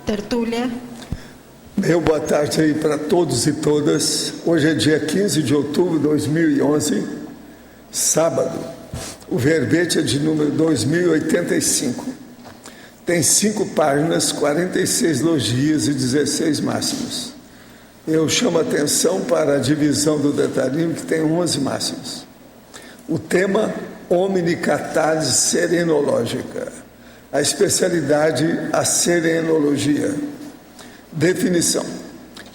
tertúlia. Meu boa tarde aí para todos e todas. Hoje é dia 15 de outubro de 2011, sábado. O verbete é de número 2085. Tem 5 páginas, 46 logias e 16 máximos. Eu chamo a atenção para a divisão do detalhismo, que tem 11 máximos. O tema, omnicatálise serenológica. A especialidade, a serenologia. Definição.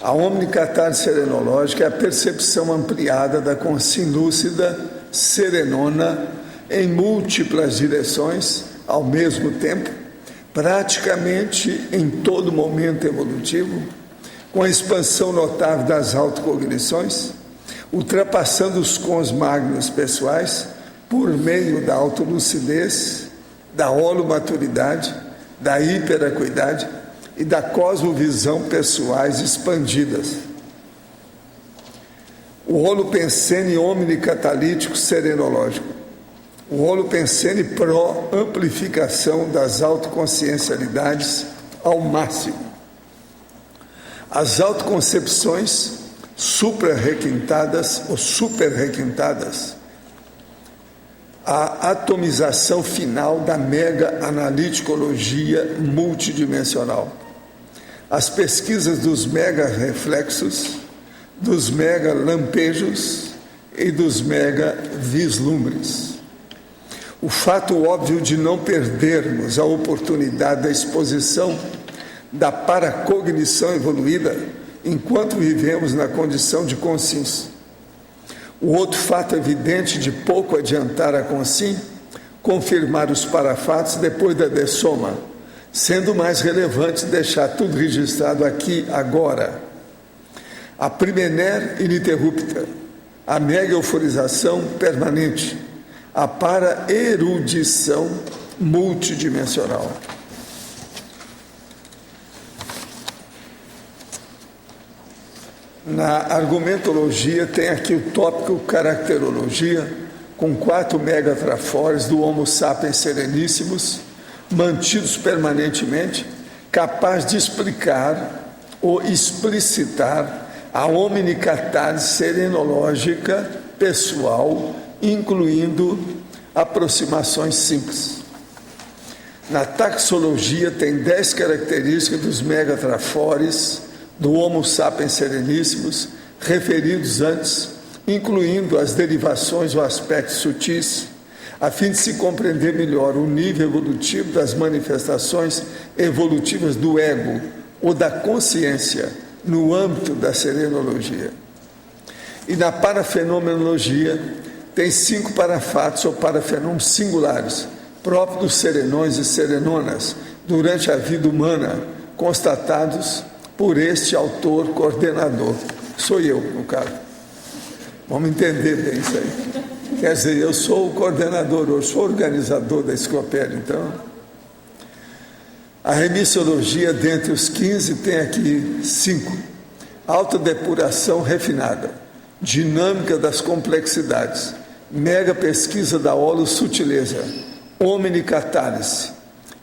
A omnicatálise serenológica é a percepção ampliada da consciência lúcida, serenona, em múltiplas direções, ao mesmo tempo, praticamente em todo momento evolutivo, com a expansão notável das autocognições, ultrapassando os cons magnos pessoais por meio da autolucidez, da holomaturidade, da hiperacuidade e da cosmovisão pessoais expandidas. O holopensene omnicatalítico serenológico. O holopensene pró-amplificação das autoconsciencialidades ao máximo. As autoconcepções suprarrequintadas ou superrequintadas. A atomização final da mega-analiticologia multidimensional. As pesquisas dos mega-reflexos, dos mega-lampejos e dos mega-vislumbres. O fato óbvio de não perdermos a oportunidade da exposição da paracognição evoluída enquanto vivemos na condição de consciência. O outro fato evidente de pouco adiantar a consciência, confirmar os parafatos depois da dessoma, sendo mais relevante deixar tudo registrado aqui, agora. A primener ininterrupta, a mega-euforização permanente, a para-erudição multidimensional. Na argumentologia tem aqui o tópico caracterologia, com 4 megatrafores do Homo sapiens sereníssimos, mantidos permanentemente, capaz de explicar ou explicitar a omnicatálise serenológica pessoal, incluindo aproximações simples. Na taxologia tem 10 características dos megatrafores do Homo sapiens sereníssimos, referidos antes, incluindo as derivações ou aspectos sutis, a fim de se compreender melhor o nível evolutivo das manifestações evolutivas do ego ou da consciência no âmbito da serenologia. E na parafenomenologia tem 5 parafatos ou parafenômenos singulares, próprios dos serenões e serenonas, durante a vida humana, constatados por este autor coordenador. Sou eu, no caso. Vamos entender bem isso aí. Quer dizer, eu sou o coordenador, eu sou o organizador da enciclopédia, então. A remissiologia, dentre os 15, tem aqui 5. Autodepuração refinada, dinâmica das complexidades, mega pesquisa da holosutileza, omnicatálise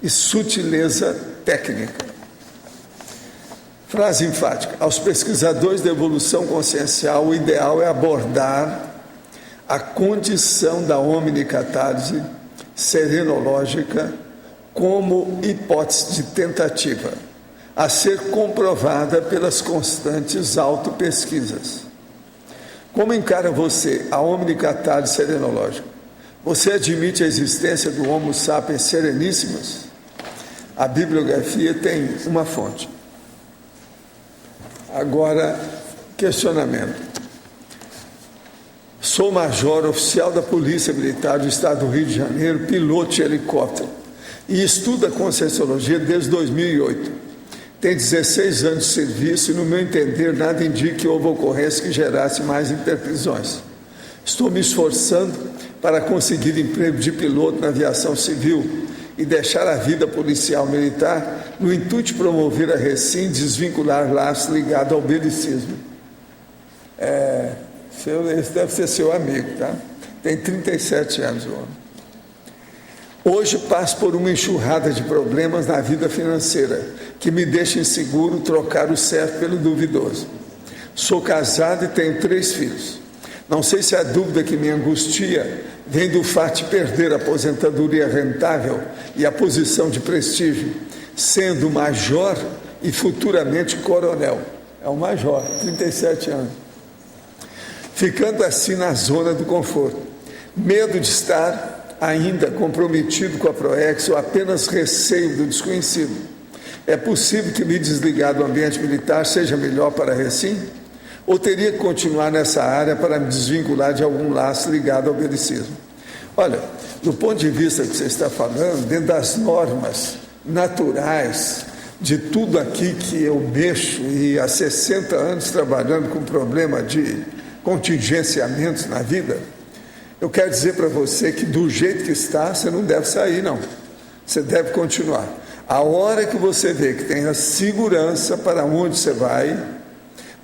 e sutileza técnica. Frase enfática. Aos pesquisadores da evolução consciencial, o ideal é abordar a condição da omnicatálise serenológica como hipótese de tentativa, a ser comprovada pelas constantes autopesquisas. Como encara você a omnicatálise serenológica? Você admite a existência do Homo sapiens sereníssimos? A bibliografia tem uma fonte. Agora, questionamento. Sou major oficial da Polícia Militar do Estado do Rio de Janeiro, piloto de helicóptero, e estudo a Conscienciologia desde 2008. Tenho 16 anos de serviço e, no meu entender, nada indica que houve ocorrência que gerasse mais interprisões. Estou me esforçando para conseguir emprego de piloto na aviação civil e deixar a vida policial militar no intuito de promover a recém e desvincular laços ligados ao belicismo. Esse deve ser seu amigo, tá? Tem 37 anos, o homem. Hoje passo por uma enxurrada de problemas na vida financeira, que me deixa inseguro trocar o certo pelo duvidoso. Sou casado e tenho 3 filhos. Não sei se a dúvida que me angustia vem do fato de perder a aposentadoria rentável e a posição de prestígio, sendo major e futuramente coronel. É um major, 37 anos. Ficando assim na zona do conforto. Medo de estar ainda comprometido com a Proex ou apenas receio do desconhecido. É possível que me desligar do ambiente militar seja melhor para a Recim? Ou teria que continuar nessa área para me desvincular de algum laço ligado ao belicismo? Olha, do ponto de vista que você está falando, dentro das normas naturais de tudo aqui que eu mexo e há 60 anos trabalhando com problema de contingenciamentos na vida, eu quero dizer para você que do jeito que está, você não deve sair, não. Você deve continuar. A hora que você vê que tem a segurança para onde você vai,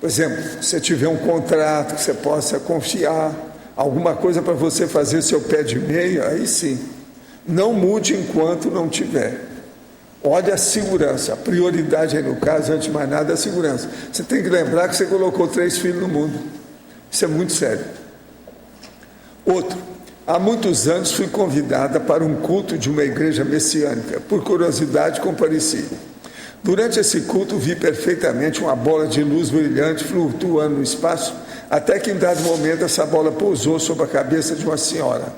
por exemplo, se você tiver um contrato que você possa confiar, alguma coisa para você fazer seu pé de meia, aí sim. Não mude enquanto não tiver. Olha a segurança, a prioridade aí no caso, antes de mais nada, é a segurança. Você tem que lembrar que você colocou 3 filhos no mundo. Isso é muito sério. Outro, há muitos anos fui convidada para um culto de uma igreja messiânica. Por curiosidade, compareci. Durante esse culto, vi perfeitamente uma bola de luz brilhante flutuando no espaço, até que em dado momento essa bola pousou sobre a cabeça de uma senhora.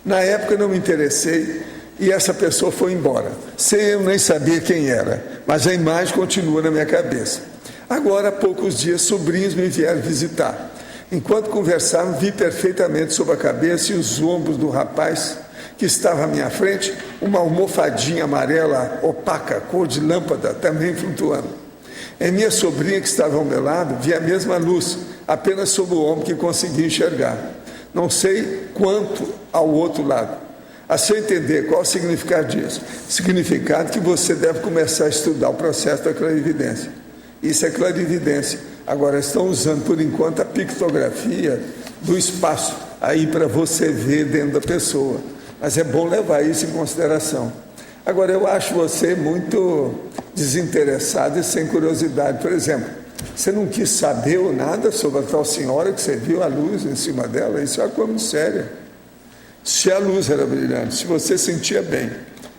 Na época não me interessei e essa pessoa foi embora, sem eu nem saber quem era, mas a imagem continua na minha cabeça. Agora, há poucos dias, sobrinhos me vieram visitar. Enquanto conversavam, vi perfeitamente sobre a cabeça e os ombros do rapaz que estava à minha frente, uma almofadinha amarela opaca, cor de lâmpada, também flutuando. Em minha sobrinha que estava ao meu lado, vi a mesma luz, apenas sob o ombro que consegui enxergar. Não sei quanto ao outro lado. A seu entender, qual o significado disso? Significado que você deve começar a estudar o processo da clarividência. Isso é clarividência. Agora, estão usando, por enquanto, a pictografia do espaço aí para você ver dentro da pessoa. Mas é bom levar isso em consideração. Agora, eu acho você muito desinteressado e sem curiosidade. Por exemplo, você não quis saber ou nada sobre a tal senhora que você viu a luz em cima dela? Isso é uma coisa muito séria. Se a luz era brilhante, se você sentia bem,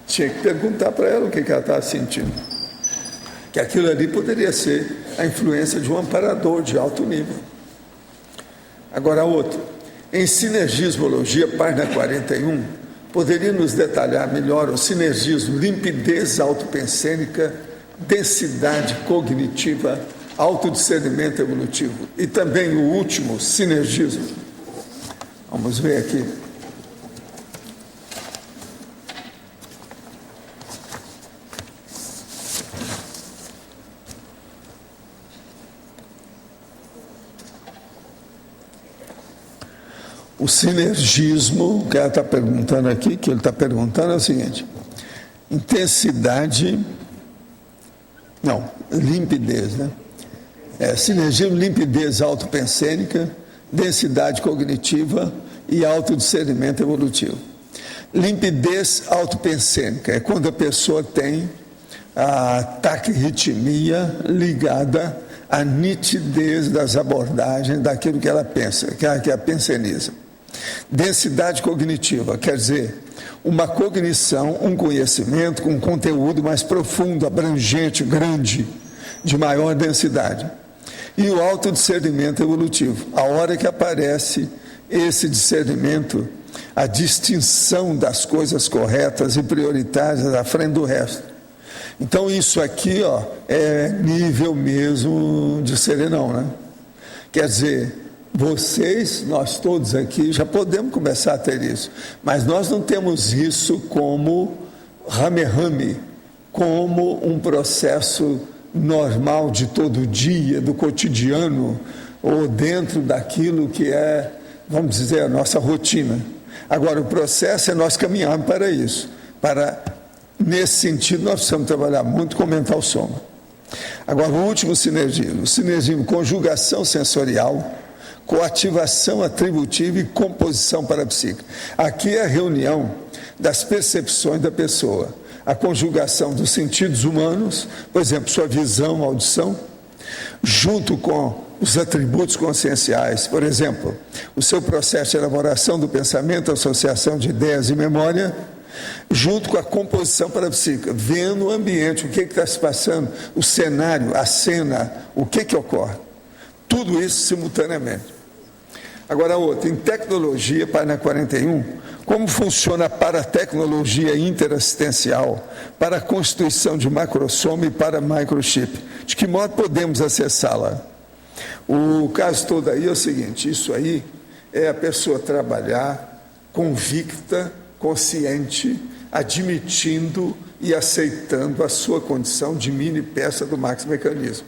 tinha que perguntar para ela o que ela estava sentindo. Que aquilo ali poderia ser a influência de um amparador de alto nível. Agora, outro. Em Sinergismologia, página 41, poderia nos detalhar melhor o sinergismo, limpidez autopensênica, densidade cognitiva, autodiscernimento evolutivo e também o último, sinergismo. Vamos ver aqui. O sinergismo, que ela está perguntando aqui, que ele está perguntando é o seguinte: limpidez, né? Sinergismo, limpidez autopensênica, densidade cognitiva e autodiscernimento evolutivo. Limpidez autopensênica é quando a pessoa tem a taquirritmia ligada à nitidez das abordagens daquilo que ela pensa, que é a pensenismo. Densidade cognitiva, quer dizer, uma cognição, um conhecimento com um conteúdo mais profundo, abrangente, grande, de maior densidade. E o autodiscernimento evolutivo, a hora que aparece esse discernimento, a distinção das coisas corretas e prioritárias à frente do resto. Então isso aqui, é nível mesmo de serenão, né? Quer dizer, vocês, nós todos aqui, já podemos começar a ter isso, mas nós não temos isso como rame-rame, como um processo normal de todo dia, do cotidiano, ou dentro daquilo que é, vamos dizer, a nossa rotina. Agora, o processo é nós caminharmos para isso. Nesse sentido, nós precisamos trabalhar muito com o mental soma. Agora, o último sinergismo, conjugação sensorial, coativação atributiva e composição parapsíquica. Aqui é a reunião das percepções da pessoa, a conjugação dos sentidos humanos, por exemplo, sua visão, audição, junto com os atributos conscienciais, por exemplo, o seu processo de elaboração do pensamento, associação de ideias e memória, junto com a composição parapsíquica, vendo o ambiente, o que está se passando, o cenário, a cena, o que ocorre. Tudo isso simultaneamente. Agora outra, em tecnologia, página 41, como funciona a paratecnologia interassistencial para a constituição de macrosoma e para microchip? De que modo podemos acessá-la? O caso todo aí é o seguinte, isso aí é a pessoa trabalhar convicta, consciente, admitindo e aceitando a sua condição de mini peça do Max Mecanismo.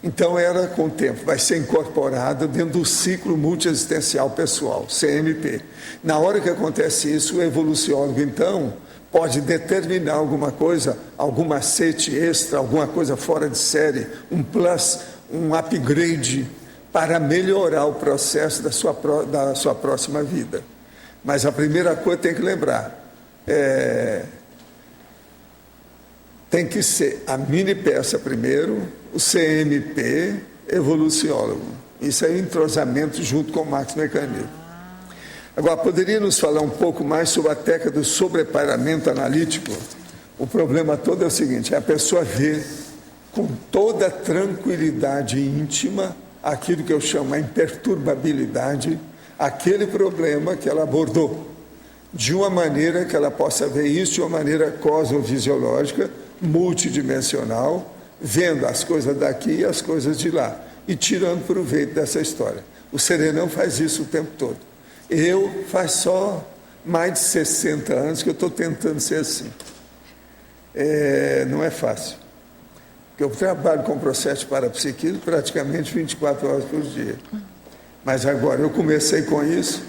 Então, ela, com o tempo, vai ser incorporada dentro do ciclo multiexistencial pessoal, CMP. Na hora que acontece isso, o evoluciólogo, então, pode determinar alguma coisa, algum macete extra, alguma coisa fora de série, um plus, um upgrade, para melhorar o processo da sua próxima vida. Mas a primeira coisa tem que lembrar, tem que ser a mini peça primeiro, o CMP, evoluciólogo. Isso é o entrosamento junto com o Max Mecanismo. Agora, poderia nos falar um pouco mais sobre a técnica do sobrepairamento analítico? O problema todo é o seguinte, a pessoa vê com toda a tranquilidade íntima aquilo que eu chamo de imperturbabilidade, aquele problema que ela abordou, de uma maneira que ela possa ver isso de uma maneira cosmofisiológica, multidimensional, vendo as coisas daqui e as coisas de lá, e tirando proveito dessa história. O Serenão faz isso o tempo todo. Eu faz só mais de 60 anos que eu estou tentando ser assim. Não é fácil. Porque eu trabalho com processo de parapsiquismo praticamente 24 horas por dia. Mas agora, eu comecei com isso,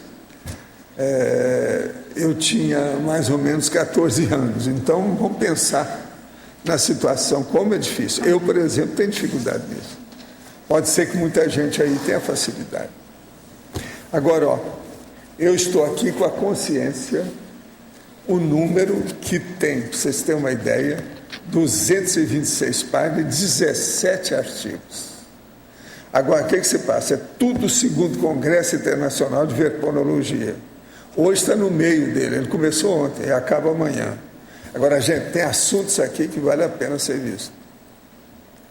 eu tinha mais ou menos 14 anos. Então, vamos pensar na situação, como é difícil. Eu, por exemplo, tenho dificuldade nisso. Pode ser que muita gente aí tenha facilidade. Agora, eu estou aqui com a consciência, o número que tem, para vocês terem uma ideia, 226 páginas e 17 artigos. Agora, o que se passa? É tudo segundo o Congresso Internacional de Verponologia. Hoje está no meio dele, ele começou ontem e acaba amanhã. Agora, gente, tem assuntos aqui que vale a pena ser visto.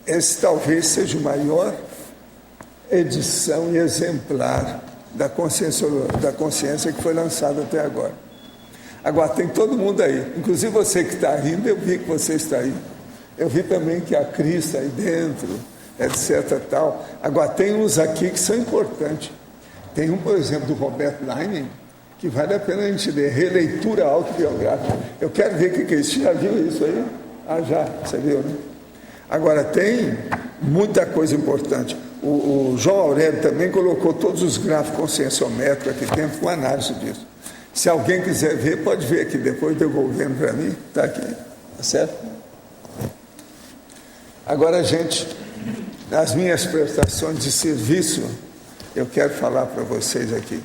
Esse talvez seja o maior edição e exemplar da consciência que foi lançada até agora. Agora, tem todo mundo aí, inclusive você que está rindo, eu vi que você está aí. Eu vi também que a Cris está aí dentro, etc. Tal. Agora, tem uns aqui que são importantes. Tem um, por exemplo, do Roberto Leinen, que vale a pena a gente ler, releitura autobiográfica. Eu quero ver o que é isso. Você já viu isso aí? Ah, já, você viu, né? Agora, tem muita coisa importante. O João Aurélio também colocou todos os gráficos conscienciométricos aqui dentro com análise disso. Se alguém quiser ver, pode ver aqui, depois devolvendo para mim, está aqui, tá certo? Agora, gente, nas minhas prestações de serviço, eu quero falar para vocês aqui.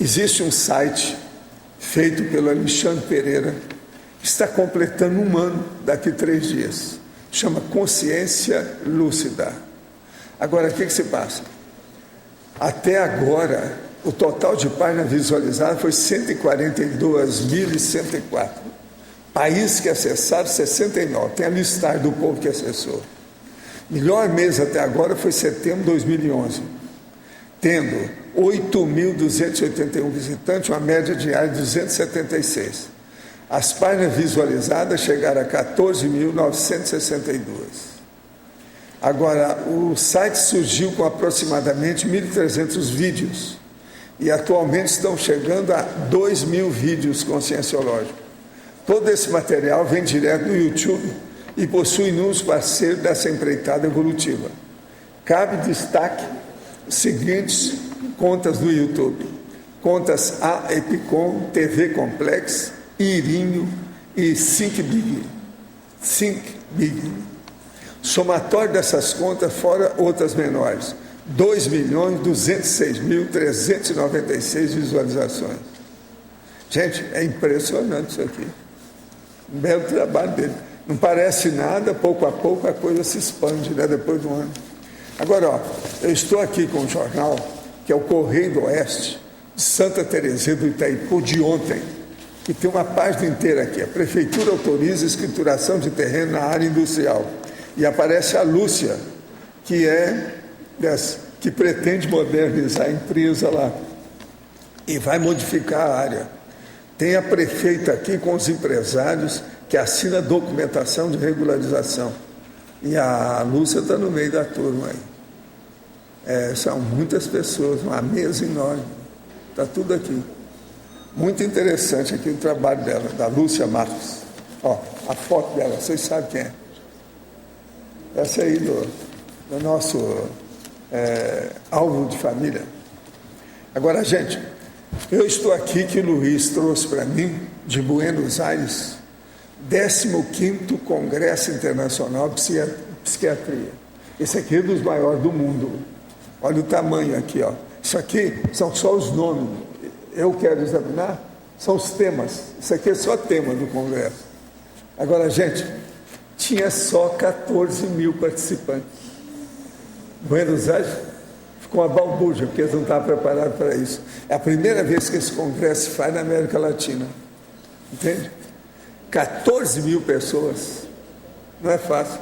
Existe um site feito pelo Alexandre Pereira, que está completando 1 ano daqui a 3 dias. Chama Consciência Lúcida. Agora, o que se passa? Até agora, o total de páginas visualizadas foi 142.104. Países que acessaram, 69. Tem a listagem do povo que acessou. Melhor mês até agora foi setembro de 2011. Tendo 8.281 visitantes, uma média diária de 276. As páginas visualizadas chegaram a 14.962. Agora, o site surgiu com aproximadamente 1.300 vídeos e atualmente estão chegando a 2.000 vídeos conscienciológicos. Todo esse material vem direto do YouTube e possui inúmeros parceiros dessa empreitada evolutiva. Cabe destaque os seguintes contas do YouTube: contas A Epicom, TV Complex, Irinho e Think Big. Somatório dessas contas, fora outras menores, 2.206.396 visualizações. Gente, é impressionante isso aqui. Um belo trabalho dele. Não parece nada, pouco a pouco a coisa se expande, né, depois do ano. Agora, ó, eu estou aqui com um jornal, que é o Correio do Oeste, de Santa Terezinha do Itaipu, de ontem, que tem uma página inteira aqui. A Prefeitura autoriza a escrituração de terreno na área industrial. E aparece a Lúcia, que pretende modernizar a empresa lá e vai modificar a área. Tem a prefeita aqui com os empresários que assina documentação de regularização. E a Lúcia está no meio da turma aí. São muitas pessoas, uma mesa enorme. Está tudo aqui. Muito interessante aqui o trabalho dela, da Lúcia Marcos. Ó, a foto dela, vocês sabem quem é. Essa aí do nosso álbum de família. Agora, gente, eu estou aqui que o Luiz trouxe para mim, de Buenos Aires, 15º Congresso Internacional de Psiquiatria. Esse aqui é dos maiores do mundo. Olha o tamanho aqui, ó. Isso aqui são só os nomes. Eu quero examinar, são os temas. Isso aqui é só tema do Congresso. Agora, gente, tinha só 14 mil participantes. Buenos Aires ficou uma balbúrdia, porque eles não estavam preparados para isso. É a primeira vez que esse congresso se faz na América Latina. Entende? 14 mil pessoas. Não é fácil.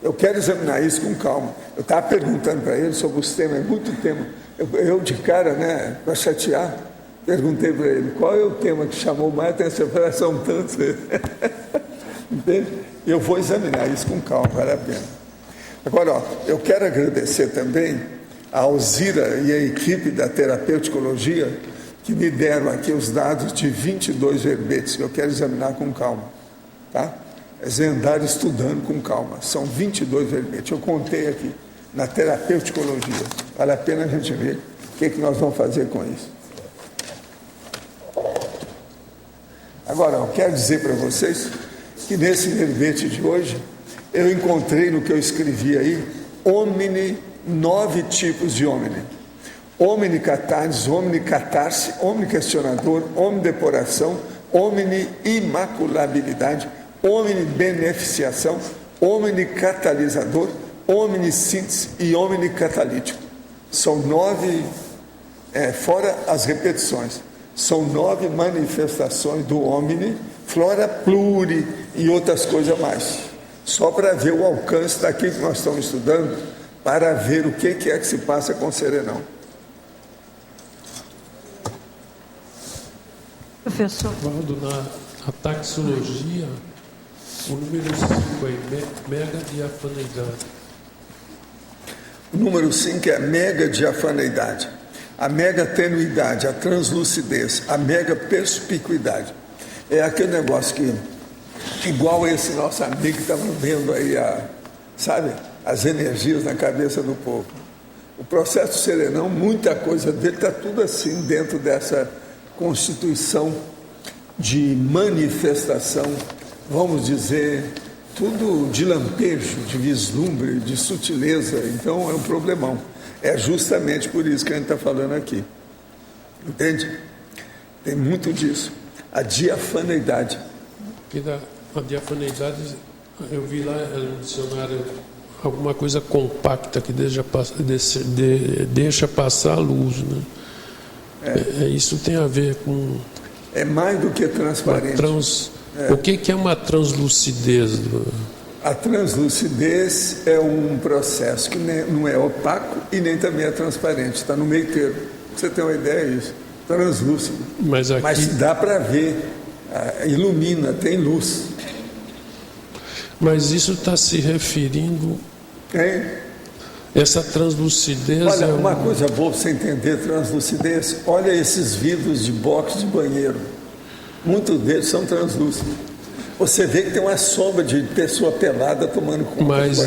Eu quero examinar isso com calma. Eu estava perguntando para ele sobre os temas, é muito tema. Eu de cara, né, para chatear, perguntei para ele, qual é o tema que chamou mais atenção? Eu falei, são tantos. Entende? Eu vou examinar isso com calma, vale a pena. Agora, ó, eu quero agradecer também a Alzira e a equipe da Terapeuticologia que me deram aqui os dados de 22 verbetes que eu quero examinar com calma, tá? Eles andaram estudando com calma, são 22 verbetes, eu contei aqui na Terapeuticologia, vale a pena a gente ver o que nós vamos fazer com isso. Agora, eu quero dizer para vocês que nesse verbete de hoje, eu encontrei no que eu escrevi aí, homine, 9 tipos de homine. Homine catarse, homine catarse, homine questionador, homine depuração, homine imaculabilidade, homine beneficiação, homine catalisador, homine síntese e homine catalítico. São 9, fora as repetições, são 9 manifestações do homine, flora pluri e outras coisas mais. Só para ver o alcance daquilo que nós estamos estudando, para ver o que é que se passa com o serenão. Professor. Valdo, na taxologia, o número 5 é megadiafaneidade. O número 5 é a megadiafaneidade, a megatenuidade, a translucidez, a megaperspicuidade. É aquele negócio que, igual esse nosso amigo que estava vendo aí, sabe, as energias na cabeça do povo. O processo serenão, muita coisa dele está tudo assim, dentro dessa constituição de manifestação, vamos dizer, tudo de lampejo, de vislumbre, de sutileza. Então é um problemão. É justamente por isso que a gente está falando aqui. Entende? Tem muito disso. A diafaneidade. A diafaneidade, eu vi lá no dicionário alguma coisa compacta que deixa passar a luz, né? Isso tem a ver com... É mais do que transparente. O que é uma translucidez? A translucidez é um processo que não é opaco e nem também é transparente, está no meio termo. Você tem uma ideia disso? Translúcido. Mas dá para ver, ilumina, tem luz. Mas isso está se referindo... Essa translucidez... Olha, uma coisa boa para você entender translucidez, olha esses vidros de box de banheiro. Muitos deles são translúcidos. Você vê que tem uma sombra de pessoa pelada tomando conta. Mas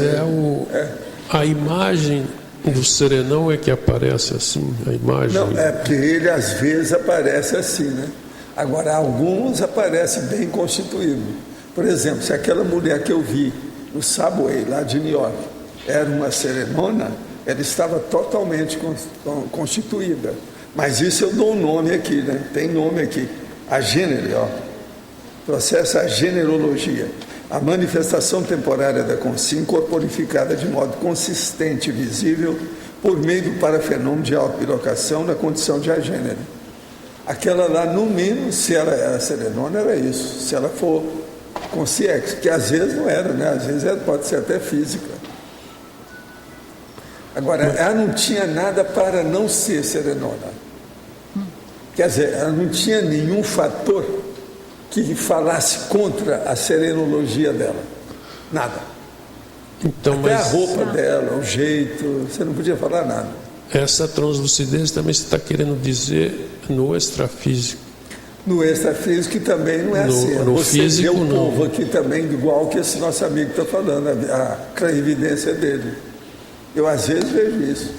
a imagem do serenão é que aparece assim, a imagem... Não, é porque ele às vezes aparece assim, né? Agora, alguns aparecem bem constituídos. Por exemplo, se aquela mulher que eu vi no Subway, lá de New York, era uma serenona, ela estava totalmente constituída. Mas isso eu dou um nome aqui, né? Tem nome aqui. A gênero, ó. Processo a generologia. A manifestação temporária da consciência incorporificada de modo consistente e visível por meio do parafenômeno de autobilocação na condição de agênero. Aquela lá, no mínimo, se ela era serenona, era isso. Se ela for consciência, que às vezes não era, né? Às vezes ela pode ser até física. Agora, ela não tinha nada para não ser serenona. Quer dizer, ela não tinha nenhum fator que falasse contra a serenologia dela. Nada. Então, até mas a roupa dela, o jeito, você não podia falar nada. Essa translucidez também você está querendo dizer no extrafísico. No extrafísico que também não é assim. No você físico, vê o povo não. aqui também, igual que esse nosso amigo está falando, a clarividência dele. Eu às vezes vejo isso.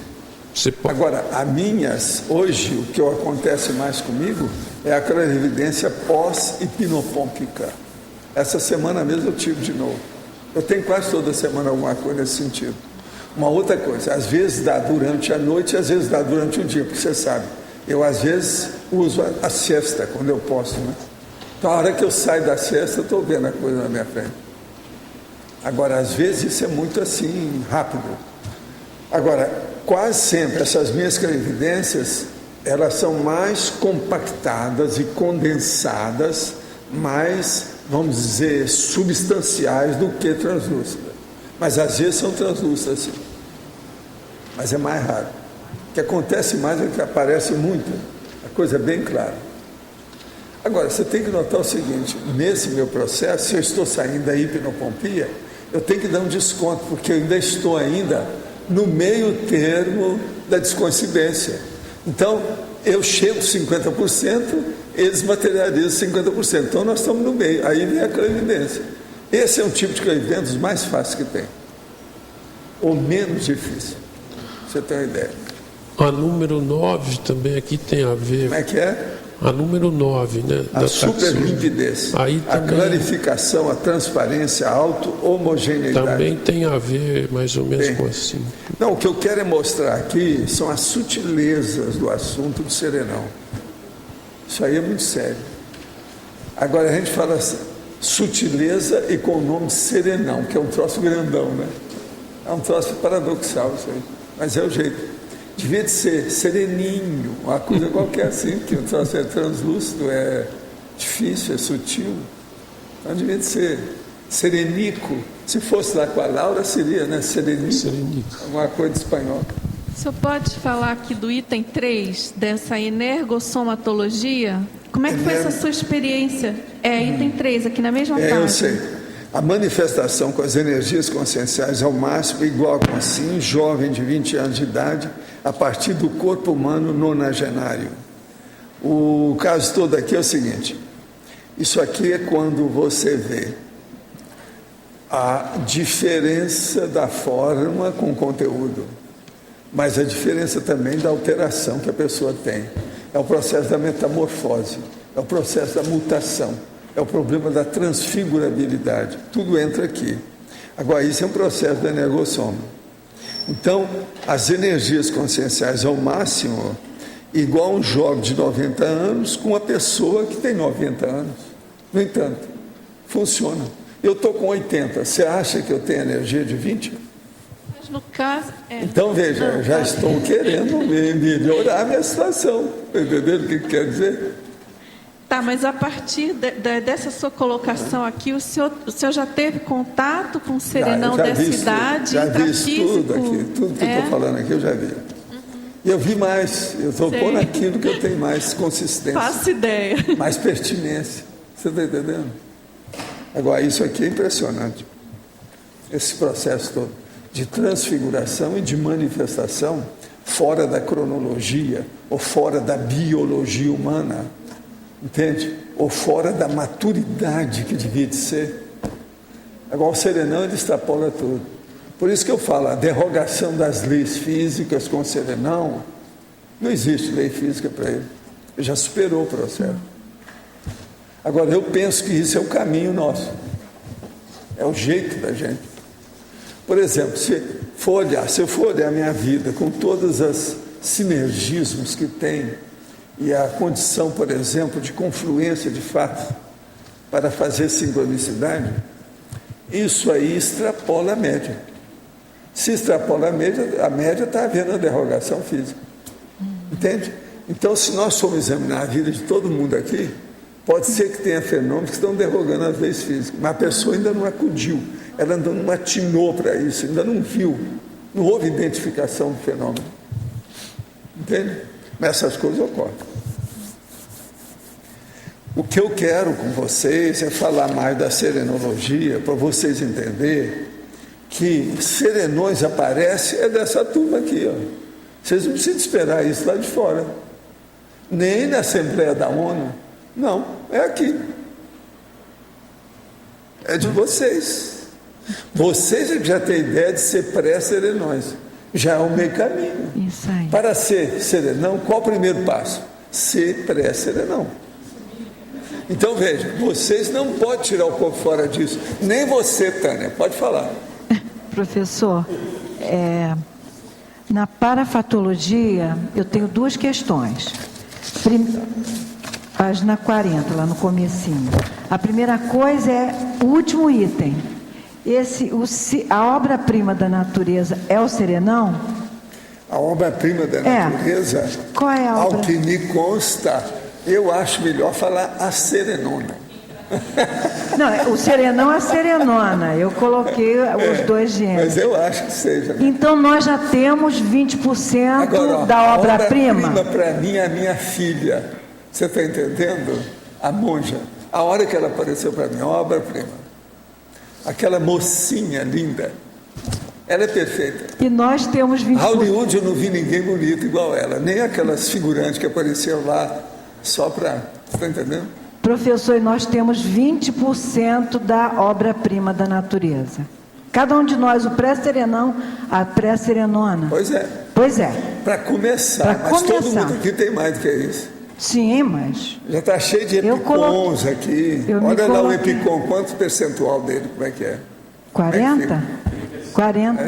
Agora, a minhas, hoje, o que acontece mais comigo é a clarividência pós-hipnopômpica. Essa semana mesmo eu tive de novo. Eu tenho quase toda semana alguma coisa nesse sentido. Uma outra coisa, às vezes dá durante a noite, às vezes dá durante o dia, porque você sabe, eu às vezes uso a siesta quando eu posso, né? Então, a hora que eu saio da siesta, eu estou vendo a coisa na minha frente. Agora, às vezes isso é muito assim, rápido. Agora, quase sempre essas minhas clarividências, elas são mais compactadas e condensadas, mais, vamos dizer, substanciais do que translúcidas. Mas às vezes são translúcidas, sim. Mas é mais raro. O que acontece mais é que aparece muito. A coisa é bem clara. Agora, você tem que notar o seguinte, nesse meu processo, se eu estou saindo da hipnopompia, eu tenho que dar um desconto, porque eu ainda estou no meio termo da descoincidência. Então, eu chego 50%, eles materializam 50%. Então, nós estamos no meio. Aí vem a clarividência. Esse é um tipo de clarividência dos mais fáceis que tem. Ou menos difícil. Você tem uma ideia. A número 9 também aqui tem a ver... Como é que é? A número 9, né? A superlimpidez, aí a também, clarificação, a transparência, a auto-homogeneidade. Também tem a ver mais ou menos com assim. Não, o que eu quero é mostrar aqui são as sutilezas do assunto do serenão. Isso aí é muito sério. Agora a gente fala assim, sutileza e com o nome de serenão, que é um troço grandão, né? É um troço paradoxal isso aí, mas é o jeito. Devia de ser sereninho, uma coisa qualquer assim, porque o troço é translúcido, é difícil, é sutil. Então devia de ser serenico. Se fosse lá com a Laura, seria, né? Serenico. Alguma coisa de espanhol. O senhor pode falar aqui do item 3, dessa energossomatologia? Como é que foi essa sua experiência? É, item 3, aqui na mesma página. Eu sei. A manifestação com as energias conscienciais ao máximo, igual com assim, jovem de 20 anos de idade, a partir do corpo humano nonagenário. O caso todo aqui é o seguinte, isso aqui é quando você vê a diferença da forma com o conteúdo, mas a diferença também da alteração que a pessoa tem. É o processo da metamorfose, é o processo da mutação. É o problema da transfigurabilidade. Tudo entra aqui. Agora, isso é um processo do energossoma. Então, as energias conscienciais ao máximo, igual um jovem de 90 anos com uma pessoa que tem 90 anos. No entanto, funciona. Eu estou com 80. Você acha que eu tenho energia de 20? Mas no caso... Então, veja, já estou querendo melhorar a minha situação. Entendeu o que quer dizer? Tá, mas a partir dessa sua colocação aqui, o senhor já teve contato com o serenão dessa idade? Já vi isso tudo aqui, tudo que eu estou falando aqui eu já vi. E eu vi mais, eu estou pondo aquilo que eu tenho mais consistência. Faço ideia. Mais pertinência. Você está entendendo? Agora, isso aqui é impressionante. Esse processo todo de transfiguração e de manifestação fora da cronologia ou fora da biologia humana. Entende? Ou fora da maturidade que devia de ser. Agora, o serenão, ele extrapola tudo. Por isso que eu falo, a derrogação das leis físicas com o serenão, não existe lei física para ele. Ele já superou o processo. Agora, eu penso que isso é o caminho nosso. É o jeito da gente. Por exemplo, se eu for olhar a minha vida com todos os sinergismos que tem e a condição, por exemplo, de confluência de fatos para fazer sincronicidade, isso aí extrapola a média. Se extrapola a média está havendo a derrogação física. Entende? Então, se nós formos examinar a vida de todo mundo aqui, pode ser que tenha fenômenos que estão derrogando as leis físicas, mas a pessoa ainda não acudiu, ela ainda não atinou para isso, ainda não viu, não houve identificação do fenômeno. Entende? Mas essas coisas ocorrem. O que eu quero com vocês é falar mais da serenologia, para vocês entenderem que serenões aparecem é dessa turma aqui, ó. Vocês não precisam esperar isso lá de fora, nem na Assembleia da ONU, não, é aqui, é de vocês. Vocês já têm ideia de ser pré-serenões, já é o meio caminho. Isso aí. Para ser serenão, qual o primeiro passo? Ser pré-serenão. Então veja, vocês não podem tirar o corpo fora disso, nem você, Tânia, pode falar. Professor, na parafatologia eu tenho duas questões. Página 40, lá no comecinho. A primeira coisa é o último item. A obra-prima da natureza é o serenão? A obra-prima da natureza, qual é a obra? ao que me consta, eu acho melhor falar a serenona. Não, o serenão é a serenona. Eu coloquei os dois gêneros. Mas eu acho que seja. Então nós já temos 20% Agora, da obra-prima. A obra-prima para mim é a minha filha. Você está entendendo? A monja. A hora que ela apareceu para mim, a obra-prima. Aquela mocinha linda. Ela é perfeita. E nós temos 20%. Hollywood eu não vi ninguém bonito igual ela. Nem aquelas figurantes que apareceram lá só para... Você está entendendo? Professor, nós temos 20% da obra-prima da natureza. Cada um de nós, o pré-serenão, a pré-serenona. Pois é. Pois é. Para começar, mas todo mundo aqui tem mais do que isso. Sim, mas... Já está cheio de epicons aqui. Olha lá o epicon, quanto percentual dele, como é que é? 40? 40.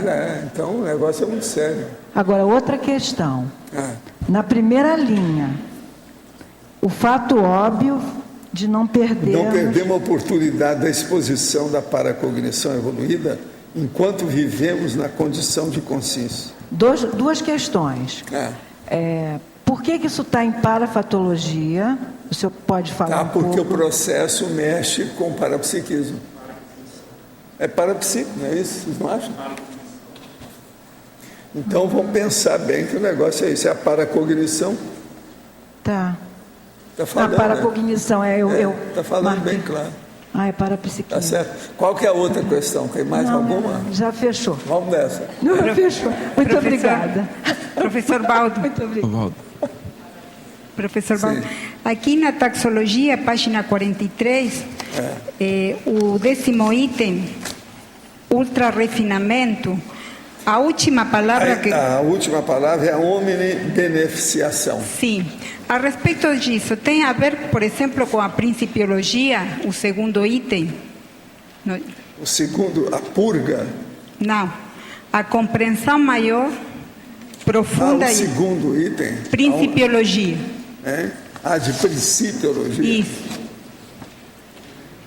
Então o negócio é muito sério. Agora, outra questão. Na primeira linha, o fato óbvio de não perder uma oportunidade da exposição da paracognição evoluída enquanto vivemos na condição de consciência. Duas questões. Por que isso está em parafatologia? O senhor pode falar um pouco? Porque o processo mexe com o parapsiquismo. É parapsíquico, não é isso? Vocês não acham? Então vamos pensar bem que o negócio é isso, é a paracognição. Tá. Está falando, a paracognição, está falando bem claro. É parapsiquismo. Tá certo. Qual que é a outra questão? Tem mais alguma? Já fechou. Vamos nessa. Não, fechou. Muito obrigada. Professor Baldo. Muito obrigada. Professor Baldo, aqui na taxologia, página 43, o 10º item, ultra-refinamento, a última palavra que... A última palavra é a omnibeneficiação. Sim. A respeito disso, tem a ver, por exemplo, com a principiologia, o segundo item? O segundo, a purga? Não. A compreensão maior, profunda... o segundo item? Principiologia. De principiologia. Isso.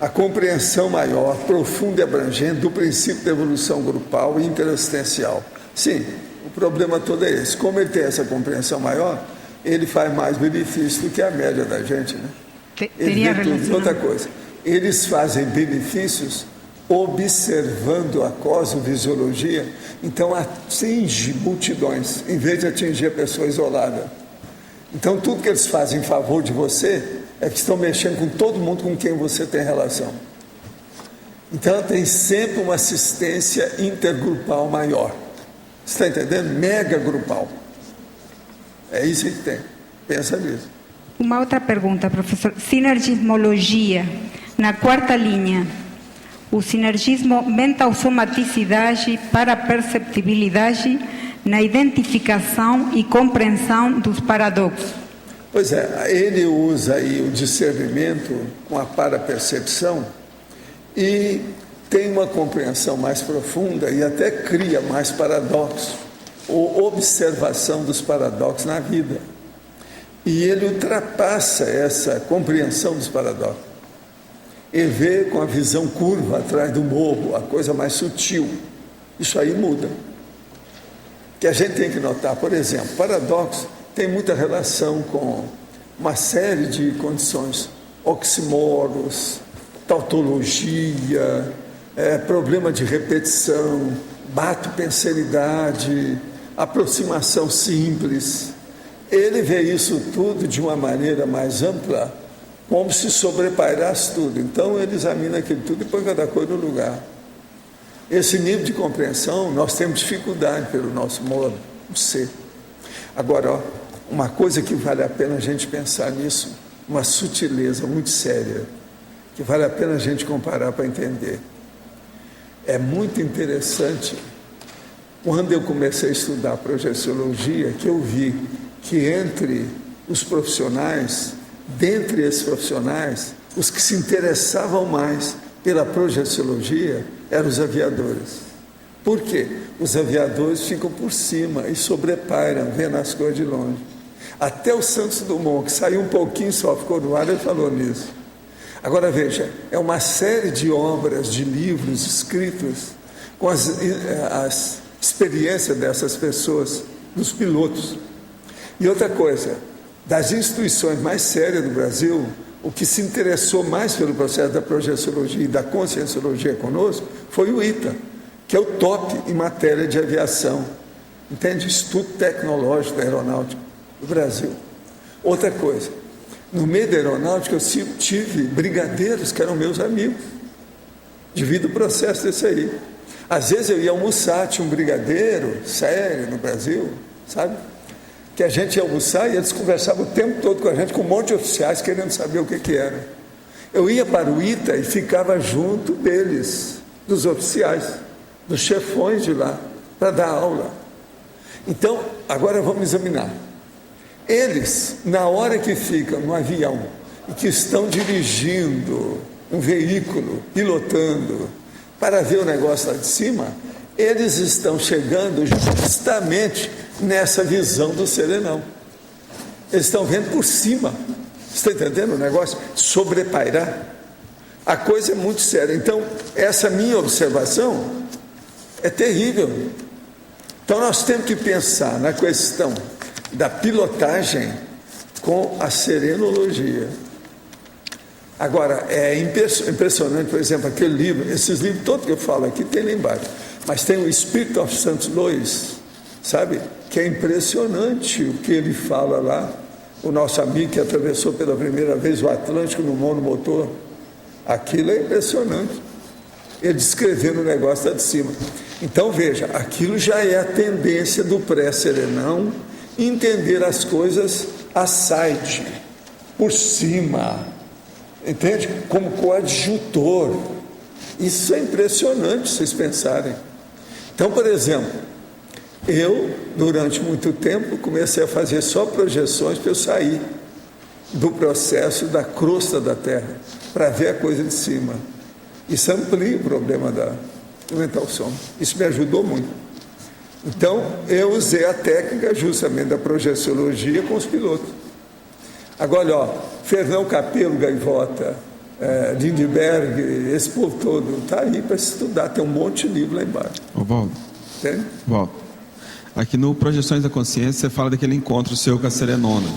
A compreensão maior, profunda e abrangente do princípio da evolução grupal e interassistencial. Sim, o problema todo é esse. Como ele tem essa compreensão maior, ele faz mais benefício do que a média da gente, né? Teria relação. Outra coisa, eles fazem benefícios observando a cosmovisiologia, então atinge multidões, em vez de atingir a pessoa isolada. Então tudo que eles fazem em favor de você é que estão mexendo com todo mundo com quem você tem relação. Então tem sempre uma assistência intergrupal maior. Você está entendendo? Mega grupal. É isso que tem. Pensa nisso. Uma outra pergunta, professor. Sinergismologia, na 4ª linha. O sinergismo mental-somaticidade para perceptibilidade na identificação e compreensão dos paradoxos. Pois é, ele usa aí o discernimento com a parapercepção e tem uma compreensão mais profunda e até cria mais paradoxos, ou observação dos paradoxos na vida. E ele ultrapassa essa compreensão dos paradoxos. Ele vê com a visão curva atrás do morro, a coisa mais sutil. Isso aí muda. Que a gente tem que notar, por exemplo, paradoxo tem muita relação com uma série de condições, oxímoros, tautologia, problema de repetição, batopenseridade, aproximação simples. Ele vê isso tudo de uma maneira mais ampla, como se sobrepairasse tudo. Então ele examina aquilo tudo e põe cada coisa no lugar. Esse nível de compreensão nós temos dificuldade pelo nosso modo de ser. Agora, uma coisa que vale a pena a gente pensar nisso, uma sutileza muito séria, que vale a pena a gente comparar para entender. É muito interessante, quando eu comecei a estudar projeciologia, que eu vi que entre os profissionais, dentre esses profissionais, os que se interessavam mais pela projeciologia eram os aviadores. Por quê? Os aviadores ficam por cima e sobrepairam, vendo as coisas de longe. Até o Santos Dumont, que saiu um pouquinho só, ficou no ar, ele falou nisso. Agora veja, é uma série de obras, de livros escritos com as experiências dessas pessoas, dos pilotos. E outra coisa, das instituições mais sérias do Brasil, o que se interessou mais pelo processo da projeciologia e da conscienciologia conosco foi o ITA, que é o top em matéria de aviação, entende? Instituto Tecnológico da Aeronáutica do Brasil. Outra coisa, no meio da aeronáutica eu tive brigadeiros que eram meus amigos, devido ao processo desse aí. Às vezes eu ia almoçar, tinha um brigadeiro sério no Brasil, sabe? Que a gente ia almoçar e eles conversavam o tempo todo com a gente, com um monte de oficiais querendo saber o que era. Eu ia para o ITA e ficava junto deles, dos oficiais, dos chefões de lá, para dar aula. Então, agora vamos examinar. Eles, na hora que ficam no avião e que estão dirigindo um veículo, pilotando, para ver o negócio lá de cima, eles estão chegando justamente nessa visão do serenão. Eles estão vendo por cima. Está entendendo o negócio? Sobrepairar. A coisa é muito séria. Então, essa minha observação é terrível. Então, nós temos que pensar na questão da pilotagem com a serenologia. Agora, é impressionante, por exemplo, aquele livro, esses livros todos que eu falo aqui tem lá embaixo, mas tem o Spirit of St. Louis, sabe? Que é impressionante o que ele fala lá. O nosso amigo que atravessou pela primeira vez o Atlântico no monomotor, aquilo é impressionante. Ele descrevendo o negócio lá de cima. Então, veja, aquilo já é a tendência do pré-serenão, entender as coisas aside, por cima, entende? Como coadjutor. Isso é impressionante, vocês pensarem. Então, por exemplo, eu, durante muito tempo, comecei a fazer só projeções para eu sair do processo da crosta da Terra, para ver a coisa de cima. Isso amplia o problema do mental sono. Isso me ajudou muito. Então, eu usei a técnica justamente da projeciologia com os pilotos. Agora, ó, Fernão Capelo, Gaivota, Lindbergh, esse povo todo, está aí para estudar, tem um monte de livro lá embaixo. Ô, Valdo. Entende? Valdo, aqui no Projeções da Consciência, você fala daquele encontro seu com a Serenona,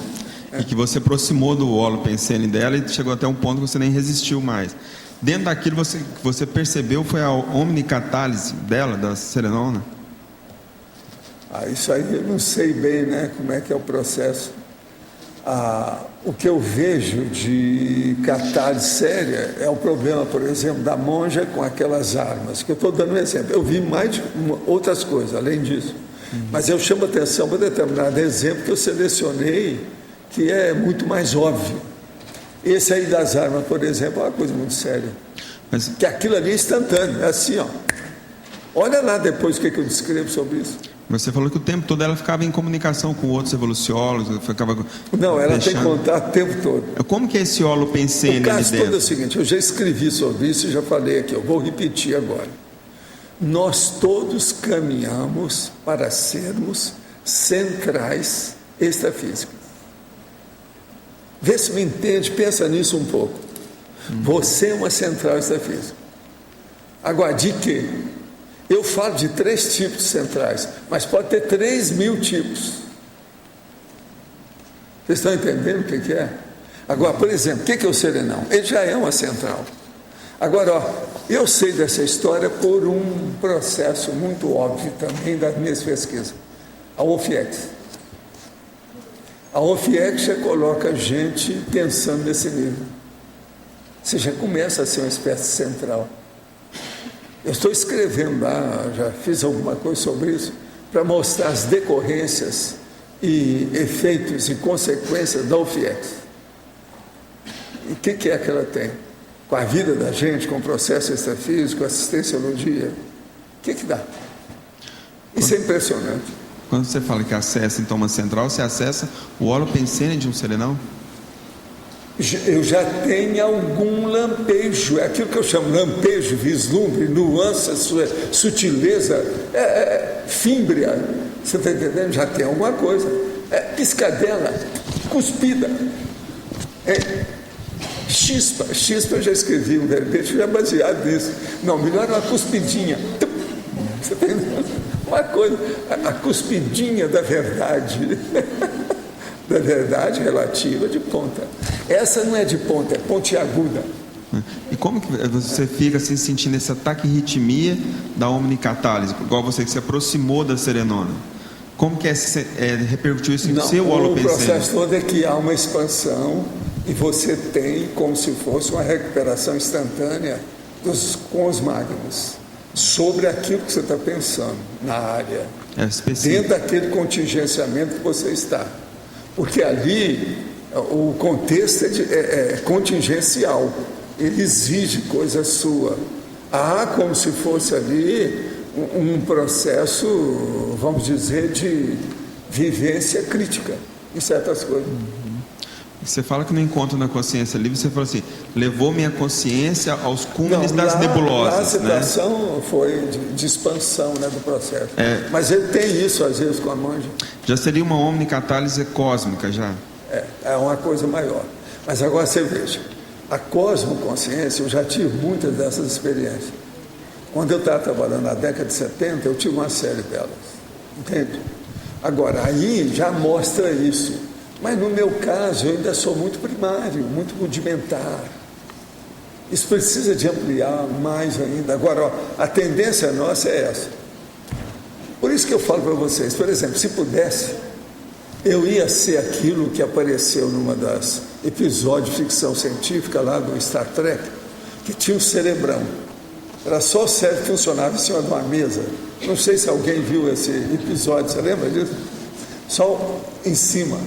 e que você aproximou do Holopensene dela e chegou até um ponto que você nem resistiu mais. Dentro daquilo você percebeu foi a omnicatálise dela, da Serenona? Isso aí eu não sei bem, né, como é que é o processo. O que eu vejo de catálise séria é o problema, por exemplo, da monja com aquelas armas, que eu estou dando um exemplo. Eu vi mais de outras coisas, além disso. Mas eu chamo atenção para determinado exemplo que eu selecionei, que é muito mais óbvio. Esse aí das armas, por exemplo, é uma coisa muito séria. Mas... que aquilo ali é instantâneo, é assim, ó. Olha lá depois o que eu descrevo sobre isso. Você falou que o tempo todo ela ficava em comunicação com outros evoluciólogos, ficava... Não, ela deixando... tem contato o tempo todo. Como que é esse holopensene O caso ali dentro? todo é o seguinte, eu já escrevi sobre isso e já falei aqui, eu vou repetir agora. Nós todos caminhamos para sermos centrais extrafísicas. Vê se me entende, pensa nisso um pouco. Você é uma central extrafísica. Agora, de quê? Eu falo de 3 tipos de centrais, mas pode ter 3.000 tipos. Vocês estão entendendo o que é? Agora, por exemplo, o que é o serenão? Ele já é uma central. Agora, ó, eu sei dessa história por um processo muito óbvio também das minhas pesquisas. A OFIEX. A OFIEX já coloca a gente pensando nesse nível. Você já começa a ser uma espécie central. Eu estou escrevendo lá, já fiz alguma coisa sobre isso, para mostrar as decorrências e efeitos e consequências da OFIEX. E o que é que ela tem? Com a vida da gente, com o processo extrafísico, assistenciologia. O que dá? Isso é impressionante. Quando você fala que acessa então uma central, você acessa o holopensene de um serenão? Eu já tenho algum lampejo, é aquilo que eu chamo lampejo, vislumbre, nuance, sutileza, fímbria, você está entendendo? Já tem alguma coisa, piscadela, cuspida, chispa eu já escrevi um verbete já baseado nisso, não, melhor uma cuspidinha, você está entendendo? Uma coisa, a cuspidinha da verdade, da verdade relativa de ponta. Essa não é de ponta, é pontiaguda. E como que você fica assim, sentindo essa taquirritmia da omnicatálise, igual você que se aproximou da serenona? Como que repercutiu isso no seu holopensene? O processo todo é que há uma expansão e você tem como se fosse uma recuperação instantânea com os magmas sobre aquilo que você está pensando na área, dentro daquele contingenciamento que você está. Porque ali o contexto é contingencial, ele exige coisa sua. Há como se fosse ali um processo, vamos dizer, de vivência crítica em certas coisas. Você fala que no encontro na consciência livre, você falou assim, levou minha consciência aos cúmulos das nebulosas. A situação foi de expansão, né, do processo. Mas ele tem isso às vezes com a manja. Já seria uma omnicatálise cósmica já? É uma coisa maior. Mas agora você veja, a cosmoconsciência, eu já tive muitas dessas experiências. Quando eu estava trabalhando na década de 70, eu tive uma série delas. Entende? Agora, aí já mostra isso. Mas no meu caso, eu ainda sou muito primário, muito rudimentar. Isso precisa de ampliar mais ainda. Agora, ó, a tendência nossa é essa. Por isso que eu falo para vocês, por exemplo, se pudesse, eu ia ser aquilo que apareceu numa das episódios de ficção científica lá do Star Trek, que tinha um cerebrão. Era só o cérebro que funcionava em cima de uma mesa. Não sei se alguém viu esse episódio, você lembra disso? Só em cima.